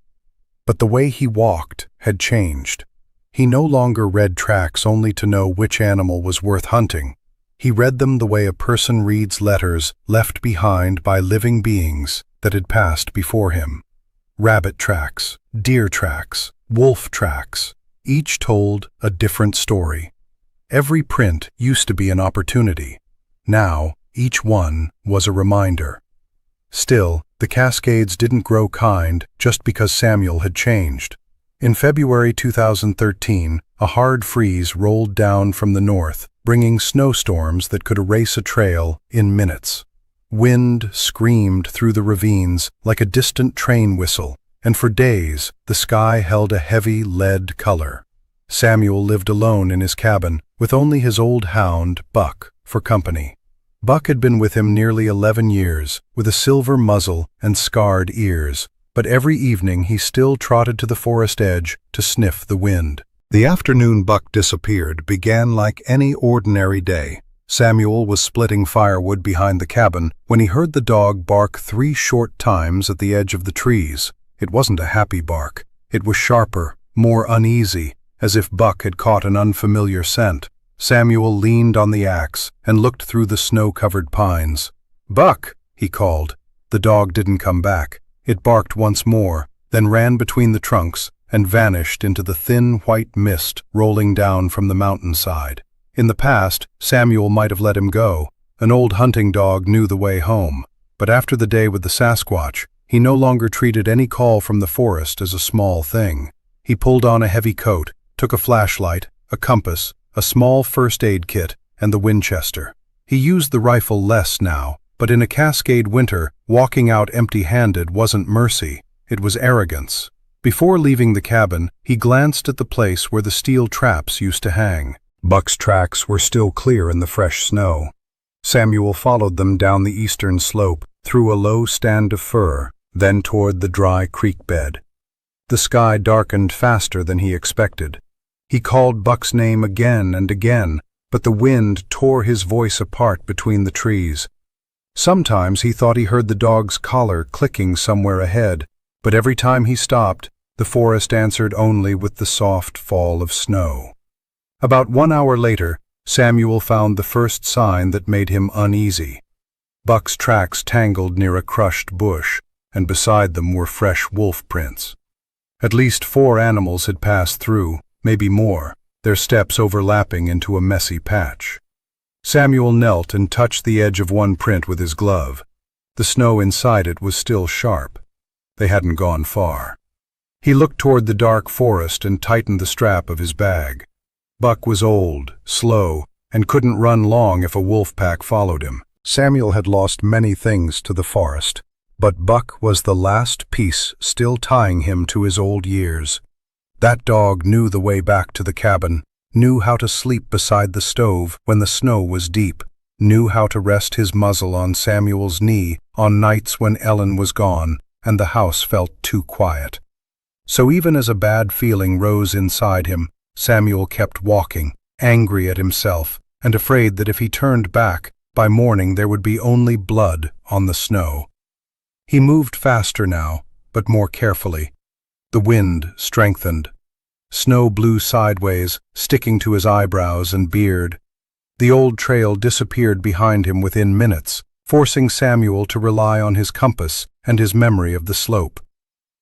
But the way he walked had changed. He no longer read tracks only to know which animal was worth hunting. He read them the way a person reads letters left behind by living beings that had passed before him. Rabbit tracks, deer tracks, wolf tracks, each told a different story. Every print used to be an opportunity. Now, each one was a reminder. Still, the Cascades didn't grow kind just because Samuel had changed. In February 2013, a hard freeze rolled down from the north, bringing snowstorms that could erase a trail in minutes. Wind screamed through the ravines like a distant train whistle, and for days the sky held a heavy lead color. Samuel lived alone in his cabin, with only his old hound, Buck, for company. Buck had been with him nearly 11 years, with a silver muzzle and scarred ears, but every evening he still trotted to the forest edge to sniff the wind. The afternoon Buck disappeared began like any ordinary day. Samuel was splitting firewood behind the cabin when he heard the dog bark 3 short times at the edge of the trees. It wasn't a happy bark. It was sharper, more uneasy, as if Buck had caught an unfamiliar scent. Samuel leaned on the axe and looked through the snow-covered pines. "Buck!" he called. The dog didn't come back. It barked once more, then ran between the trunks and vanished into the thin white mist rolling down from the mountainside. In the past, Samuel might have let him go. An old hunting dog knew the way home. But after the day with the Sasquatch, he no longer treated any call from the forest as a small thing. He pulled on a heavy coat, took a flashlight, a compass, a small first aid kit, and the Winchester. He used the rifle less now, but in a Cascade winter, walking out empty-handed wasn't mercy, it was arrogance. Before leaving the cabin, he glanced at the place where the steel traps used to hang. Buck's tracks were still clear in the fresh snow. Samuel followed them down the eastern slope, through a low stand of fir, then toward the dry creek bed. The sky darkened faster than he expected. He called Buck's name again and again, but the wind tore his voice apart between the trees. Sometimes he thought he heard the dog's collar clicking somewhere ahead, but every time he stopped, the forest answered only with the soft fall of snow. About 1 hour later, Samuel found the first sign that made him uneasy. Buck's tracks tangled near a crushed bush, and beside them were fresh wolf prints. At least 4 animals had passed through, maybe more, their steps overlapping into a messy patch. Samuel knelt and touched the edge of one print with his glove. The snow inside it was still sharp. They hadn't gone far. He looked toward the dark forest and tightened the strap of his bag. Buck was old, slow, and couldn't run long if a wolf pack followed him. Samuel had lost many things to the forest, but Buck was the last piece still tying him to his old years. That dog knew the way back to the cabin, knew how to sleep beside the stove when the snow was deep, knew how to rest his muzzle on Samuel's knee on nights when Ellen was gone and the house felt too quiet. So even as a bad feeling rose inside him, Samuel kept walking, angry at himself, and afraid that if he turned back, by morning there would be only blood on the snow. He moved faster now, but more carefully. The wind strengthened. Snow blew sideways, sticking to his eyebrows and beard. The old trail disappeared behind him within minutes, forcing Samuel to rely on his compass and his memory of the slope.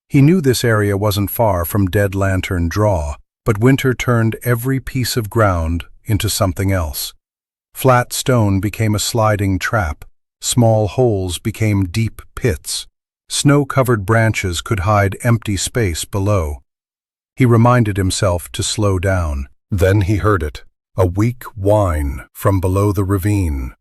He knew this area wasn't far from Dead Lantern Draw, but winter turned every piece of ground into something else. Flat stone became a sliding trap. Small holes became deep pits. Snow-covered branches could hide empty space below. He reminded himself to slow down. Then he heard it, a weak whine from below the ravine.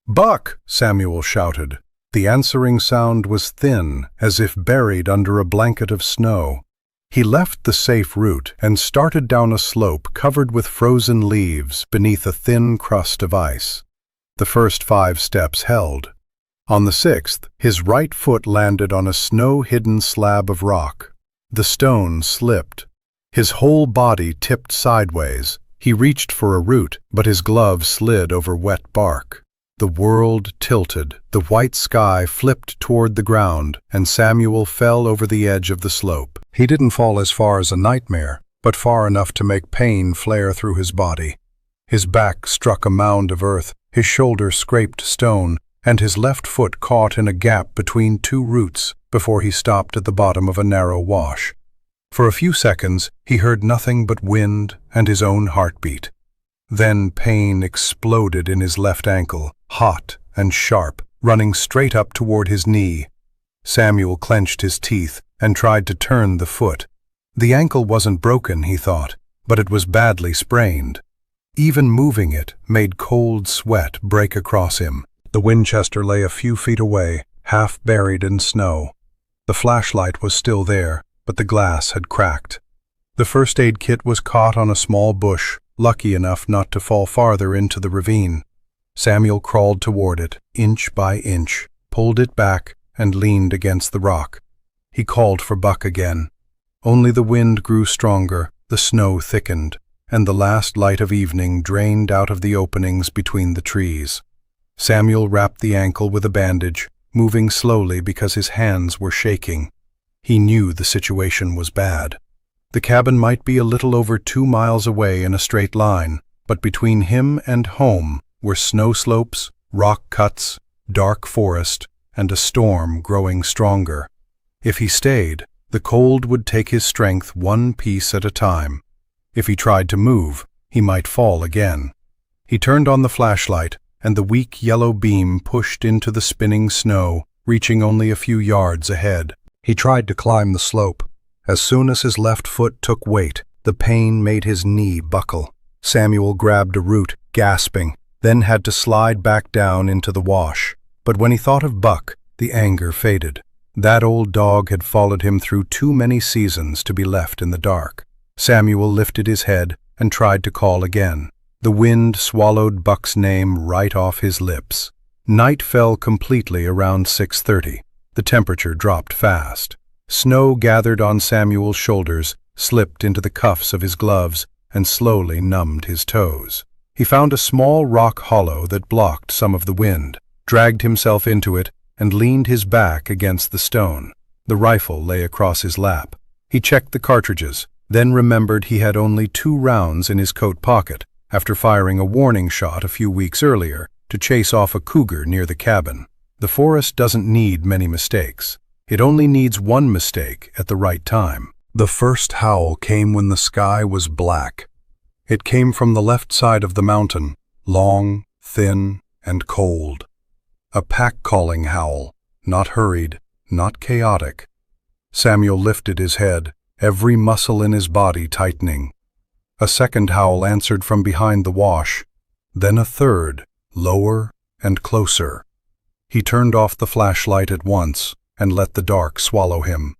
"Buck!" Samuel shouted. The answering sound was thin, as if buried under a blanket of snow. He left the safe route and started down a slope covered with frozen leaves beneath a thin crust of ice. The first 5 steps held. On the 6th, his right foot landed on a snow-hidden slab of rock. The stone slipped. His whole body tipped sideways. He reached for a root, but his glove slid over wet bark. The world tilted, the white sky flipped toward the ground, and Samuel fell over the edge of the slope. He didn't fall as far as a nightmare, but far enough to make pain flare through his body. His back struck a mound of earth, his shoulder scraped stone, and his left foot caught in a gap between two roots before he stopped at the bottom of a narrow wash. For a few seconds, he heard nothing but wind and his own heartbeat. Then pain exploded in his left ankle, hot and sharp, running straight up toward his knee. Samuel clenched his teeth and tried to turn the foot. The ankle wasn't broken, he thought, but it was badly sprained. Even moving it made cold sweat break across him. The Winchester lay a few feet away, half buried in snow. The flashlight was still there, but the glass had cracked. The first aid kit was caught on a small bush, lucky enough not to fall farther into the ravine. Samuel crawled toward it, inch by inch, pulled it back, and leaned against the rock. He called for Buck again. Only the wind grew stronger, the snow thickened, and the last light of evening drained out of the openings between the trees. Samuel wrapped the ankle with a bandage, moving slowly because his hands were shaking. He knew the situation was bad. The cabin might be a little over 2 miles away in a straight line, but between him and home were snow slopes, rock cuts, dark forest, and a storm growing stronger. If he stayed, the cold would take his strength one piece at a time. If he tried to move, he might fall again. He turned on the flashlight, and the weak yellow beam pushed into the spinning snow, reaching only a few yards ahead. He tried to climb the slope. As soon as his left foot took weight, the pain made his knee buckle. Samuel grabbed a root, gasping, then had to slide back down into the wash. But when he thought of Buck, the anger faded. That old dog had followed him through too many seasons to be left in the dark. Samuel lifted his head and tried to call again. The wind swallowed Buck's name right off his lips. Night fell completely around 6:30. The temperature dropped fast. Snow gathered on Samuel's shoulders, slipped into the cuffs of his gloves, and slowly numbed his toes. He found a small rock hollow that blocked some of the wind, dragged himself into it, and leaned his back against the stone. The rifle lay across his lap. He checked the cartridges, then remembered he had only 2 rounds in his coat pocket, after firing a warning shot a few weeks earlier to chase off a cougar near the cabin. The forest doesn't need many mistakes. It only needs one mistake at the right time. The first howl came when the sky was black. It came from the left side of the mountain, long, thin, and cold. A pack-calling howl, not hurried, not chaotic. Samuel lifted his head, every muscle in his body tightening. A second howl answered from behind the wash, then a third, lower and closer. He turned off the flashlight at once and let the dark swallow him.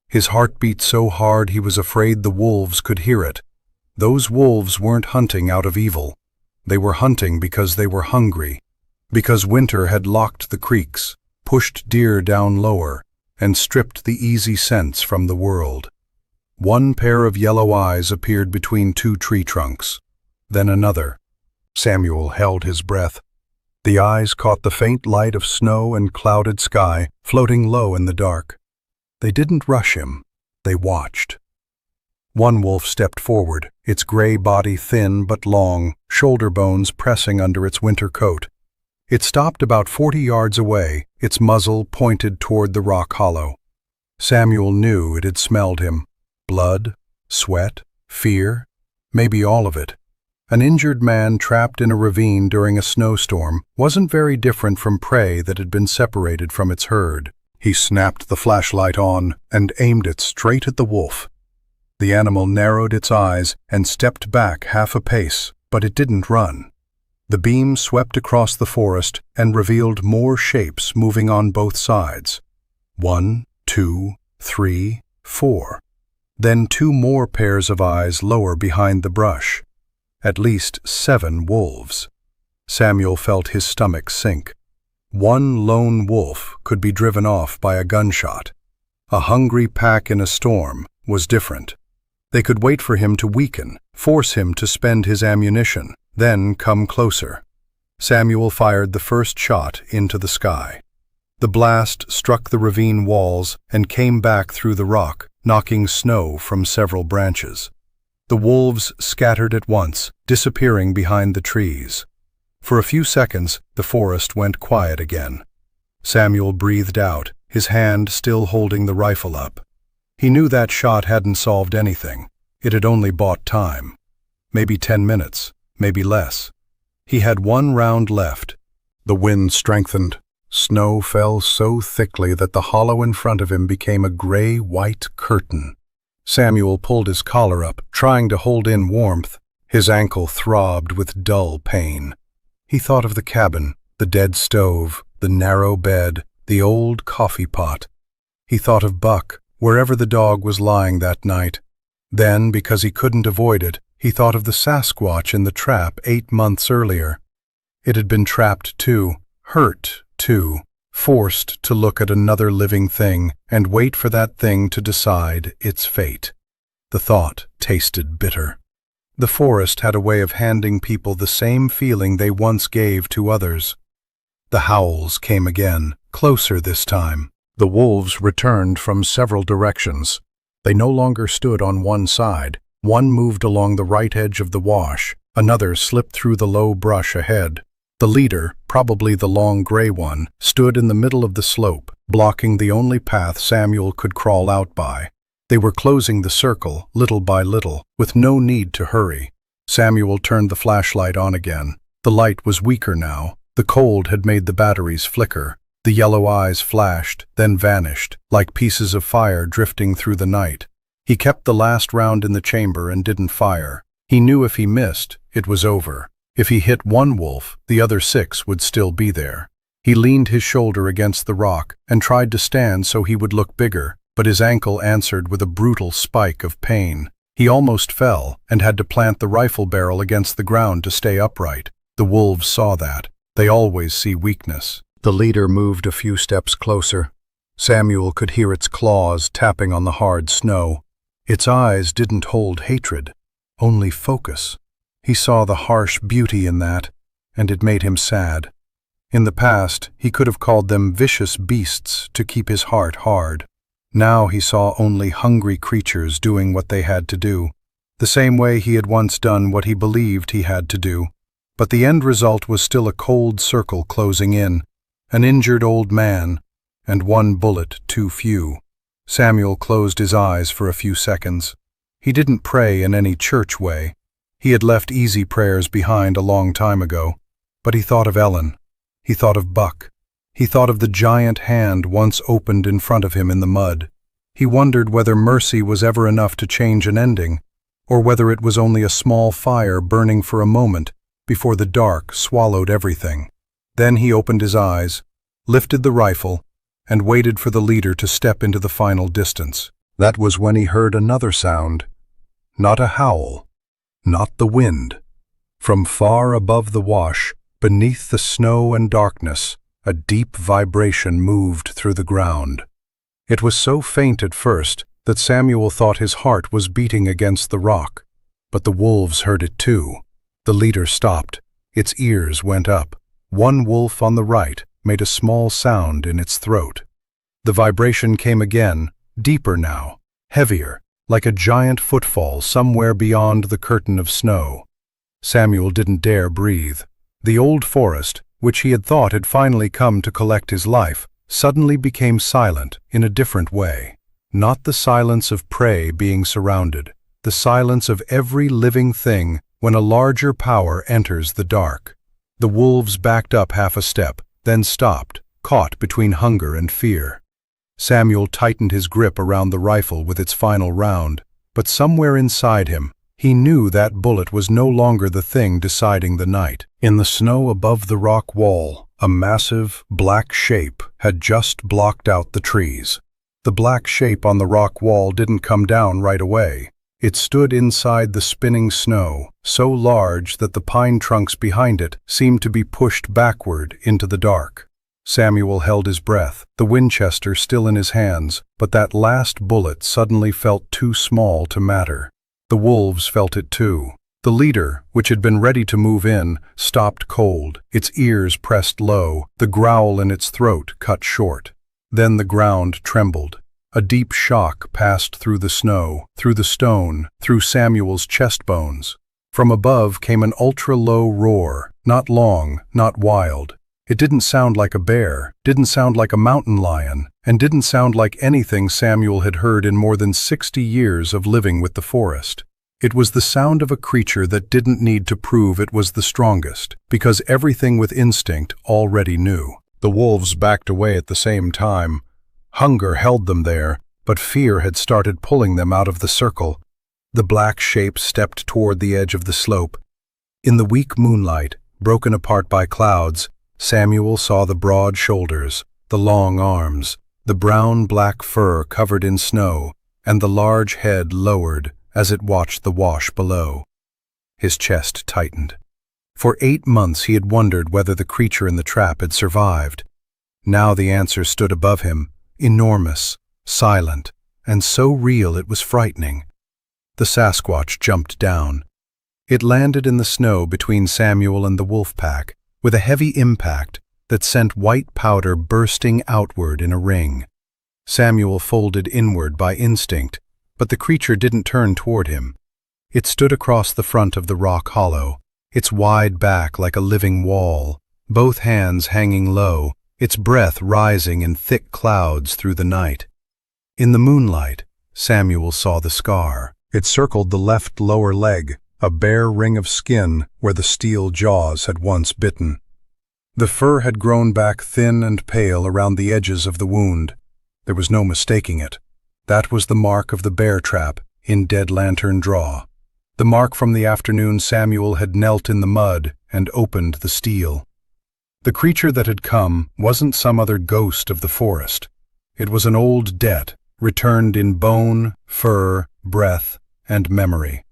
His heart beat so hard he was afraid the wolves could hear it. Those wolves weren't hunting out of evil. They were hunting because they were hungry, because winter had locked the creeks, pushed deer down lower, and stripped the easy scents from the world. One pair of yellow eyes appeared between 2 tree trunks, then another. Samuel held his breath. The eyes caught the faint light of snow and clouded sky floating low in the dark. They didn't rush him. They watched. One wolf stepped forward, its gray body thin but long, shoulder bones pressing under its winter coat. It stopped about 40 yards away, its muzzle pointed toward the rock hollow. Samuel knew it had smelled him. Blood, sweat, fear, maybe all of it. An injured man trapped in a ravine during a snowstorm wasn't very different from prey that had been separated from its herd. He snapped the flashlight on and aimed it straight at the wolf. The animal narrowed its eyes and stepped back half a pace, but it didn't run. The beam swept across the forest and revealed more shapes moving on both sides. 1, 2, 3, 4. Then 2 more pairs of eyes lower behind the brush. At least 7 wolves. Samuel felt his stomach sink. One lone wolf could be driven off by a gunshot. A hungry pack in a storm was different. They could wait for him to weaken, force him to spend his ammunition, then come closer. Samuel fired the first shot into the sky. The blast struck the ravine walls and came back through the rock, knocking snow from several branches. The wolves scattered at once, disappearing behind the trees. For a few seconds, the forest went quiet again. Samuel breathed out, his hand still holding the rifle up. He knew that shot hadn't solved anything. It had only bought time. Maybe 10 minutes, maybe less. He had one round left. The wind strengthened. Snow fell so thickly that the hollow in front of him became a gray-white curtain. Samuel pulled his collar up, trying to hold in warmth. His ankle throbbed with dull pain. He thought of the cabin, the dead stove, the narrow bed, the old coffee pot. He thought of Buck, wherever the dog was lying that night. Then, because he couldn't avoid it, he thought of the Sasquatch in the trap 8 months earlier. It had been trapped too, hurt too, forced to look at another living thing and wait for that thing to decide its fate. The thought tasted bitter. The forest had a way of handing people the same feeling they once gave to others. The howls came again, closer this time. The wolves returned from several directions. They no longer stood on one side. One moved along the right edge of the wash, another slipped through the low brush ahead. The leader, probably the long gray one, stood in the middle of the slope, blocking the only path Samuel could crawl out by. They were closing the circle, little by little, with no need to hurry. Samuel turned the flashlight on again. The light was weaker now. The cold had made the batteries flicker. The yellow eyes flashed, then vanished, like pieces of fire drifting through the night. He kept the last round in the chamber and didn't fire. He knew if he missed, it was over. If he hit one wolf, the other 6 would still be there. He leaned his shoulder against the rock and tried to stand so he would look bigger, but his ankle answered with a brutal spike of pain. He almost fell and had to plant the rifle barrel against the ground to stay upright. The wolves saw that. They always see weakness. The leader moved a few steps closer. Samuel could hear its claws tapping on the hard snow. Its eyes didn't hold hatred, only focus. He saw the harsh beauty in that, and it made him sad. In the past, he could have called them vicious beasts to keep his heart hard. Now he saw only hungry creatures doing what they had to do, the same way he had once done what he believed he had to do. But the end result was still a cold circle closing in, an injured old man, and one bullet too few. Samuel closed his eyes for a few seconds. He didn't pray in any church way. He had left easy prayers behind a long time ago. But he thought of Ellen. He thought of Buck. He thought of the giant hand once opened in front of him in the mud. He wondered whether mercy was ever enough to change an ending, or whether it was only a small fire burning for a moment before the dark swallowed everything. Then he opened his eyes, lifted the rifle, and waited for the leader to step into the final distance. That was when he heard another sound. Not a howl, not the wind. From far above the wash, beneath the snow and darkness, a deep vibration moved through the ground. It was so faint at first that Samuel thought his heart was beating against the rock. But the wolves heard it too. The leader stopped. Its ears went up. One wolf on the right made a small sound in its throat. The vibration came again, deeper now, heavier, like a giant footfall somewhere beyond the curtain of snow. Samuel didn't dare breathe. The old forest, which he had thought had finally come to collect his life, suddenly became silent in a different way. Not the silence of prey being surrounded, the silence of every living thing when a larger power enters the dark. The wolves backed up half a step, then stopped, caught between hunger and fear. Samuel tightened his grip around the rifle with its final round, but somewhere inside him, he knew that bullet was no longer the thing deciding the night. In the snow above the rock wall, a massive, black shape had just blocked out the trees. The black shape on the rock wall didn't come down right away. It stood inside the spinning snow, so large that the pine trunks behind it seemed to be pushed backward into the dark. Samuel held his breath, the Winchester still in his hands, but that last bullet suddenly felt too small to matter. The wolves felt it too. The leader, which had been ready to move in, stopped cold, its ears pressed low, the growl in its throat cut short. Then the ground trembled. A deep shock passed through the snow, through the stone, through Samuel's chest bones. From above came an ultra-low roar, not long, not wild. It didn't sound like a bear, didn't sound like a mountain lion, and didn't sound like anything Samuel had heard in more than 60 years of living with the forest. It was the sound of a creature that didn't need to prove it was the strongest, because everything with instinct already knew. The wolves backed away at the same time. Hunger held them there, but fear had started pulling them out of the circle. The black shape stepped toward the edge of the slope. In the weak moonlight, broken apart by clouds, Samuel saw the broad shoulders, the long arms, the brown-black fur covered in snow, and the large head lowered as it watched the wash below. His chest tightened. For 8 months he had wondered whether the creature in the trap had survived. Now the answer stood above him, enormous, silent, and so real it was frightening. The Sasquatch jumped down. It landed in the snow between Samuel and the wolf pack, with a heavy impact that sent white powder bursting outward in a ring. Samuel folded inward by instinct, but the creature didn't turn toward him. It stood across the front of the rock hollow, its wide back like a living wall, both hands hanging low, its breath rising in thick clouds through the night. In the moonlight, Samuel saw the scar. It circled the left lower leg, a bare ring of skin where the steel jaws had once bitten. The fur had grown back thin and pale around the edges of the wound. There was no mistaking it. That was the mark of the bear trap in Dead Lantern Draw. The mark from the afternoon Samuel had knelt in the mud and opened the steel. The creature that had come wasn't some other ghost of the forest. It was an old debt, returned in bone, fur, breath, and memory.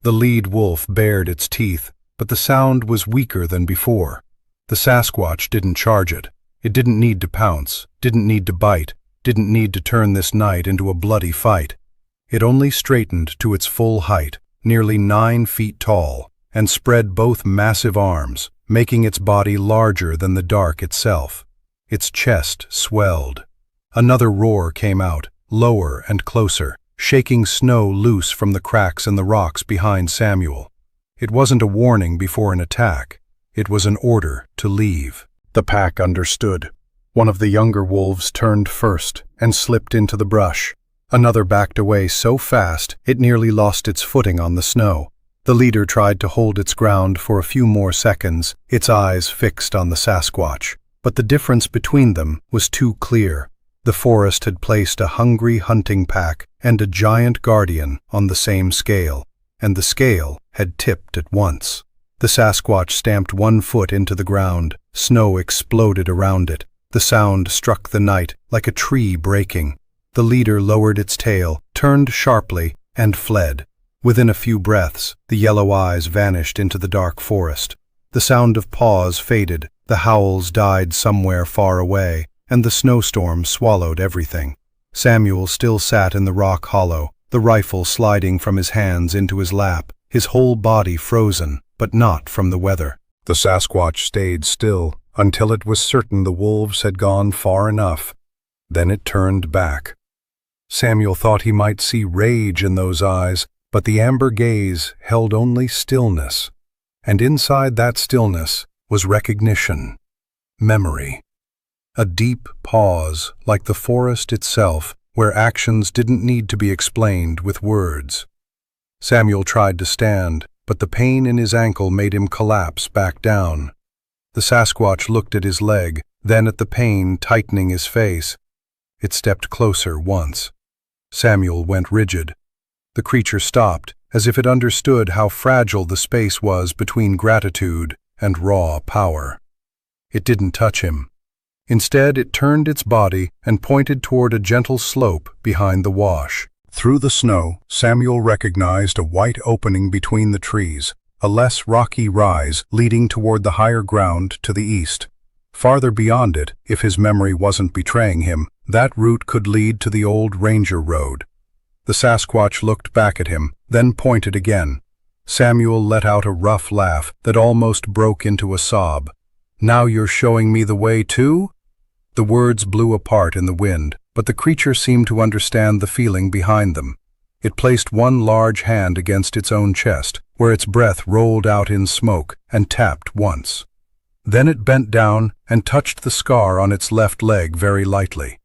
The lead wolf bared its teeth, but the sound was weaker than before. The Sasquatch didn't charge it. It didn't need to pounce, didn't need to bite, didn't need to turn this night into a bloody fight. It only straightened to its full height, nearly 9 feet tall, and spread both massive arms, making its body larger than the dark itself. Its chest swelled. Another roar came out, lower and closer, shaking snow loose from the cracks in the rocks behind Samuel. It wasn't a warning before an attack. It was an order to leave. The pack understood. One of the younger wolves turned first and slipped into the brush. Another backed away so fast it nearly lost its footing on the snow. The leader tried to hold its ground for a few more seconds, its eyes fixed on the Sasquatch. But the difference between them was too clear. The forest had placed a hungry hunting pack and a giant guardian on the same scale, and the scale had tipped at once. The Sasquatch stamped 1 foot into the ground. Snow exploded around it. The sound struck the night like a tree breaking. The leader lowered its tail, turned sharply, and fled. Within a few breaths, the yellow eyes vanished into the dark forest. The sound of paws faded, the howls died somewhere far away, and the snowstorm swallowed everything. Samuel still sat in the rock hollow, the rifle sliding from his hands into his lap, his whole body frozen, but not from the weather. The Sasquatch stayed still until it was certain the wolves had gone far enough. Then it turned back. Samuel thought he might see rage in those eyes, but the amber gaze held only stillness. And inside that stillness was recognition, memory. A deep pause, like the forest itself, where actions didn't need to be explained with words. Samuel tried to stand, but the pain in his ankle made him collapse back down. The Sasquatch looked at his leg, then at the pain tightening his face. It stepped closer once. Samuel went rigid. The creature stopped, as if it understood how fragile the space was between gratitude and raw power. It didn't touch him. Instead, it turned its body and pointed toward a gentle slope behind the wash. Through the snow, Samuel recognized a white opening between the trees, a less rocky rise leading toward the higher ground to the east. Farther beyond it, if his memory wasn't betraying him, that route could lead to the old ranger road. The Sasquatch looked back at him, then pointed again. Samuel let out a rough laugh that almost broke into a sob. "Now you're showing me the way too?" The words blew apart in the wind, but the creature seemed to understand the feeling behind them. It placed one large hand against its own chest, where its breath rolled out in smoke, and tapped once. Then it bent down and touched the scar on its left leg very lightly.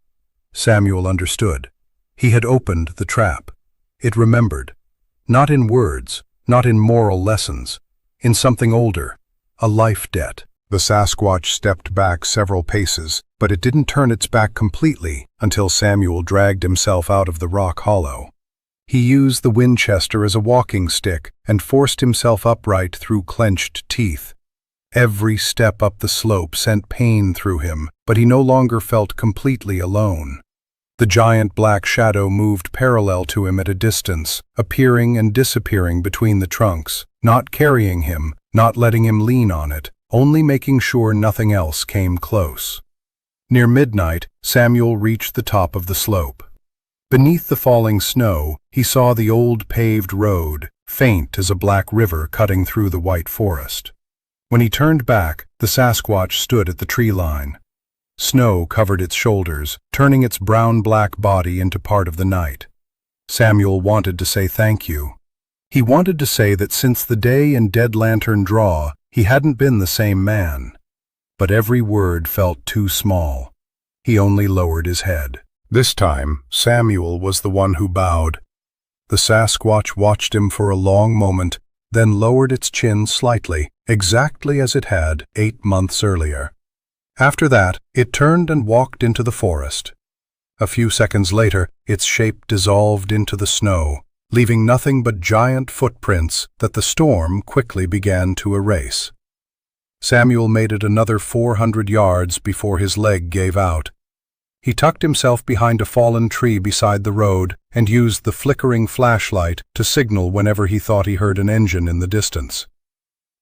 Samuel understood. He had opened the trap. It remembered. Not in words, not in moral lessons, in something older, a life debt. The Sasquatch stepped back several paces, but it didn't turn its back completely until Samuel dragged himself out of the rock hollow. He used the Winchester as a walking stick and forced himself upright through clenched teeth. Every step up the slope sent pain through him, but he no longer felt completely alone. The giant black shadow moved parallel to him at a distance, appearing and disappearing between the trunks, not carrying him, not letting him lean on it, only making sure nothing else came close. Near midnight, Samuel reached the top of the slope. Beneath the falling snow, he saw the old paved road, faint as a black river cutting through the white forest. When he turned back, the Sasquatch stood at the tree line. Snow covered its shoulders, turning its brown-black body into part of the night. Samuel wanted to say thank you. He wanted to say that since the day in Dead Lantern Draw, he hadn't been the same man. But every word felt too small. He only lowered his head. This time, Samuel was the one who bowed. The Sasquatch watched him for a long moment, then lowered its chin slightly, exactly as it had 8 months earlier. After that, it turned and walked into the forest. A few seconds later, its shape dissolved into the snow, leaving nothing but giant footprints that the storm quickly began to erase. Samuel made it another 400 yards before his leg gave out. He tucked himself behind a fallen tree beside the road and used the flickering flashlight to signal whenever he thought he heard an engine in the distance.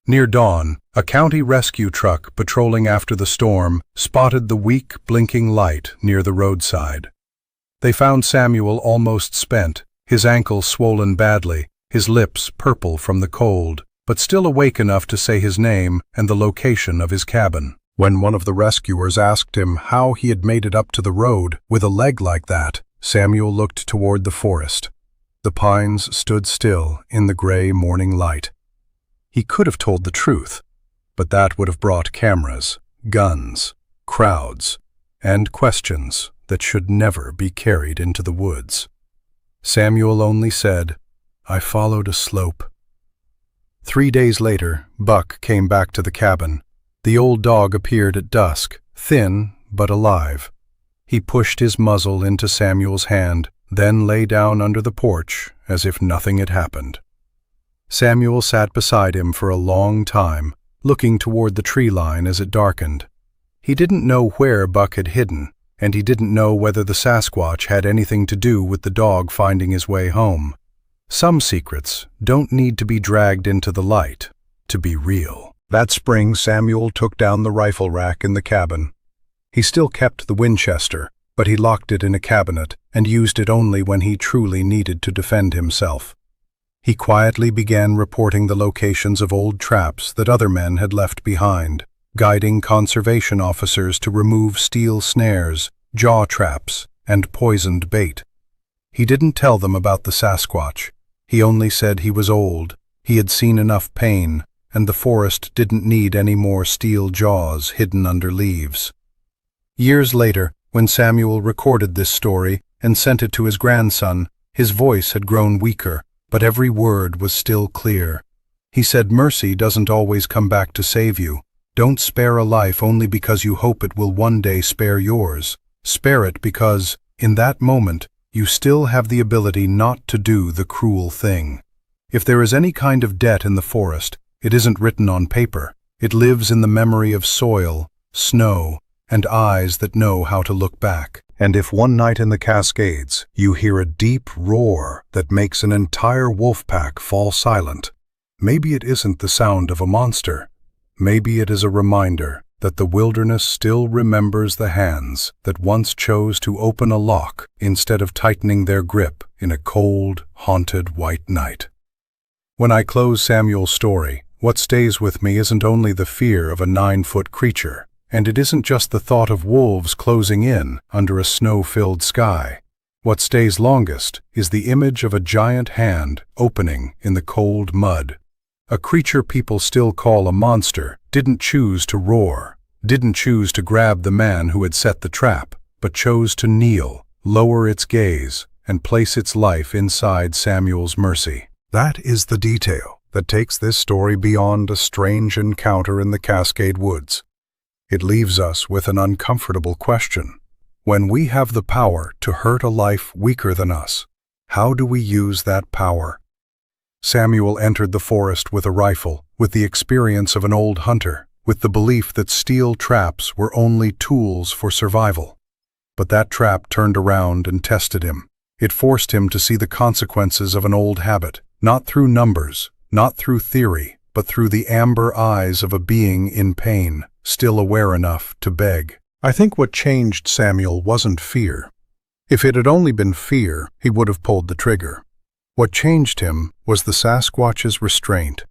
Near dawn, a county rescue truck patrolling after the storm spotted the weak, blinking light near the roadside. They found Samuel almost spent, his ankle swollen badly, his lips purple from the cold, but still awake enough to say his name and the location of his cabin. When one of the rescuers asked him how he had made it up to the road with a leg like that, Samuel looked toward the forest. The pines stood still in the gray morning light. He could have told the truth, but that would have brought cameras, guns, crowds, and questions that should never be carried into the woods. Samuel only said, "I followed a slope." 3 days later, Buck came back to the cabin. The old dog appeared at dusk, thin but alive. He pushed his muzzle into Samuel's hand, then lay down under the porch as if nothing had happened. Samuel sat beside him for a long time, looking toward the tree line as it darkened. He didn't know where Buck had hidden, and he didn't know whether the Sasquatch had anything to do with the dog finding his way home. Some secrets don't need to be dragged into the light to be real. That spring, Samuel took down the rifle rack in the cabin. He still kept the Winchester, but he locked it in a cabinet and used it only when he truly needed to defend himself. He quietly began reporting the locations of old traps that other men had left behind, guiding conservation officers to remove steel snares, jaw traps, and poisoned bait. He didn't tell them about the Sasquatch. He only said he was old, he had seen enough pain, and the forest didn't need any more steel jaws hidden under leaves. Years later, when Samuel recorded this story and sent it to his grandson, his voice had grown weaker, but every word was still clear. He said, "Mercy doesn't always come back to save you. Don't spare a life only because you hope it will one day spare yours. Spare it because, in that moment, you still have the ability not to do the cruel thing. If there is any kind of debt in the forest, it isn't written on paper. It lives in the memory of soil, snow, and eyes that know how to look back. And if one night in the Cascades you hear a deep roar that makes an entire wolf pack fall silent, maybe it isn't the sound of a monster. Maybe it is a reminder that the wilderness still remembers the hands that once chose to open a lock instead of tightening their grip in a cold, haunted white night. When I close Samuel's story, what stays with me isn't only the fear of a 9-foot creature, and it isn't just the thought of wolves closing in under a snow-filled sky. What stays longest is the image of a giant hand opening in the cold mud. A creature people still call a monster didn't choose to roar, didn't choose to grab the man who had set the trap, but chose to kneel, lower its gaze, and place its life inside Samuel's mercy. That is the detail that takes this story beyond a strange encounter in the Cascade Woods. It leaves us with an uncomfortable question. When we have the power to hurt a life weaker than us, how do we use that power? Samuel entered the forest with a rifle, with the experience of an old hunter, with the belief that steel traps were only tools for survival. But that trap turned around and tested him. It forced him to see the consequences of an old habit, not through numbers, not through theory, but through the amber eyes of a being in pain, still aware enough to beg. I think what changed Samuel wasn't fear. If it had only been fear, he would have pulled the trigger. What changed him was the Sasquatch's restraint.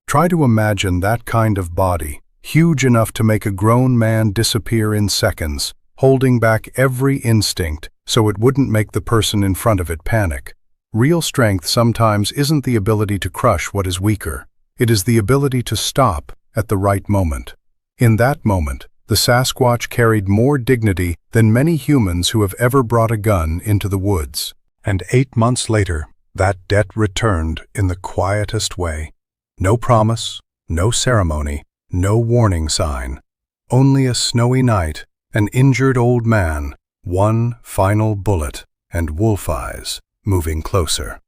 Try to imagine that kind of body, huge enough to make a grown man disappear in seconds, holding back every instinct so it wouldn't make the person in front of it panic. Real strength sometimes isn't the ability to crush what is weaker. It is the ability to stop at the right moment. In that moment, the Sasquatch carried more dignity than many humans who have ever brought a gun into the woods. And 8 months later, that debt returned in the quietest way. No promise, no ceremony, no warning sign. Only a snowy night, an injured old man, one final bullet, and wolf eyes moving closer.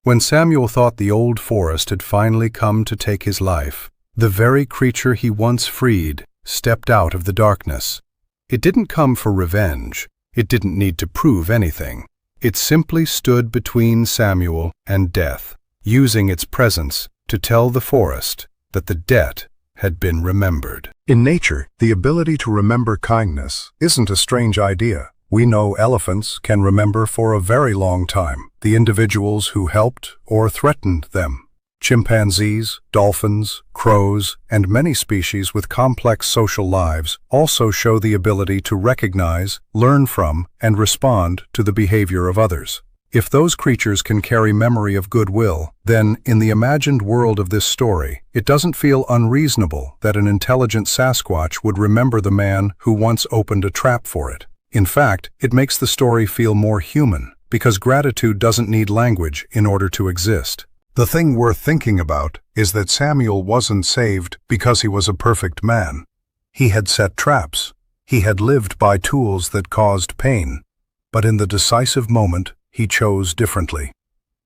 When Samuel thought the old forest had finally come to take his life, the very creature he once freed stepped out of the darkness. It didn't come for revenge. It didn't need to prove anything. It simply stood between Samuel and death, using its presence to tell the forest that the debt had been remembered. In nature, the ability to remember kindness isn't a strange idea. We know elephants can remember for a very long time the individuals who helped or threatened them. Chimpanzees, dolphins, crows, and many species with complex social lives also show the ability to recognize, learn from, and respond to the behavior of others. If those creatures can carry memory of goodwill, then, in the imagined world of this story, it doesn't feel unreasonable that an intelligent Sasquatch would remember the man who once opened a trap for it. In fact, it makes the story feel more human, because gratitude doesn't need language in order to exist. The thing worth thinking about is that Samuel wasn't saved because he was a perfect man. He had set traps. He had lived by tools that caused pain. But in the decisive moment, he chose differently.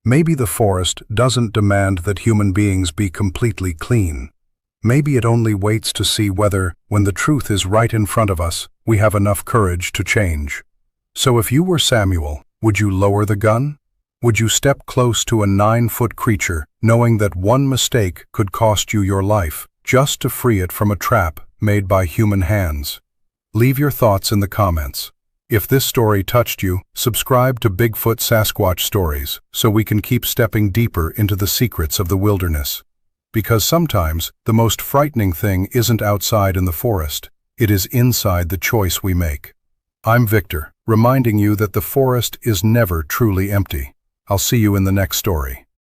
Maybe the forest doesn't demand that human beings be completely clean. Maybe it only waits to see whether, when the truth is right in front of us, we have enough courage to change. So if you were Samuel, would you lower the gun? Would you step close to a 9-foot creature, knowing that one mistake could cost you your life, just to free it from a trap made by human hands? Leave your thoughts in the comments. If this story touched you, subscribe to Bigfoot Sasquatch Stories so we can keep stepping deeper into the secrets of the wilderness. Because sometimes, the most frightening thing isn't outside in the forest, it is inside the choice we make. I'm Victor, reminding you that the forest is never truly empty. I'll see you in the next story.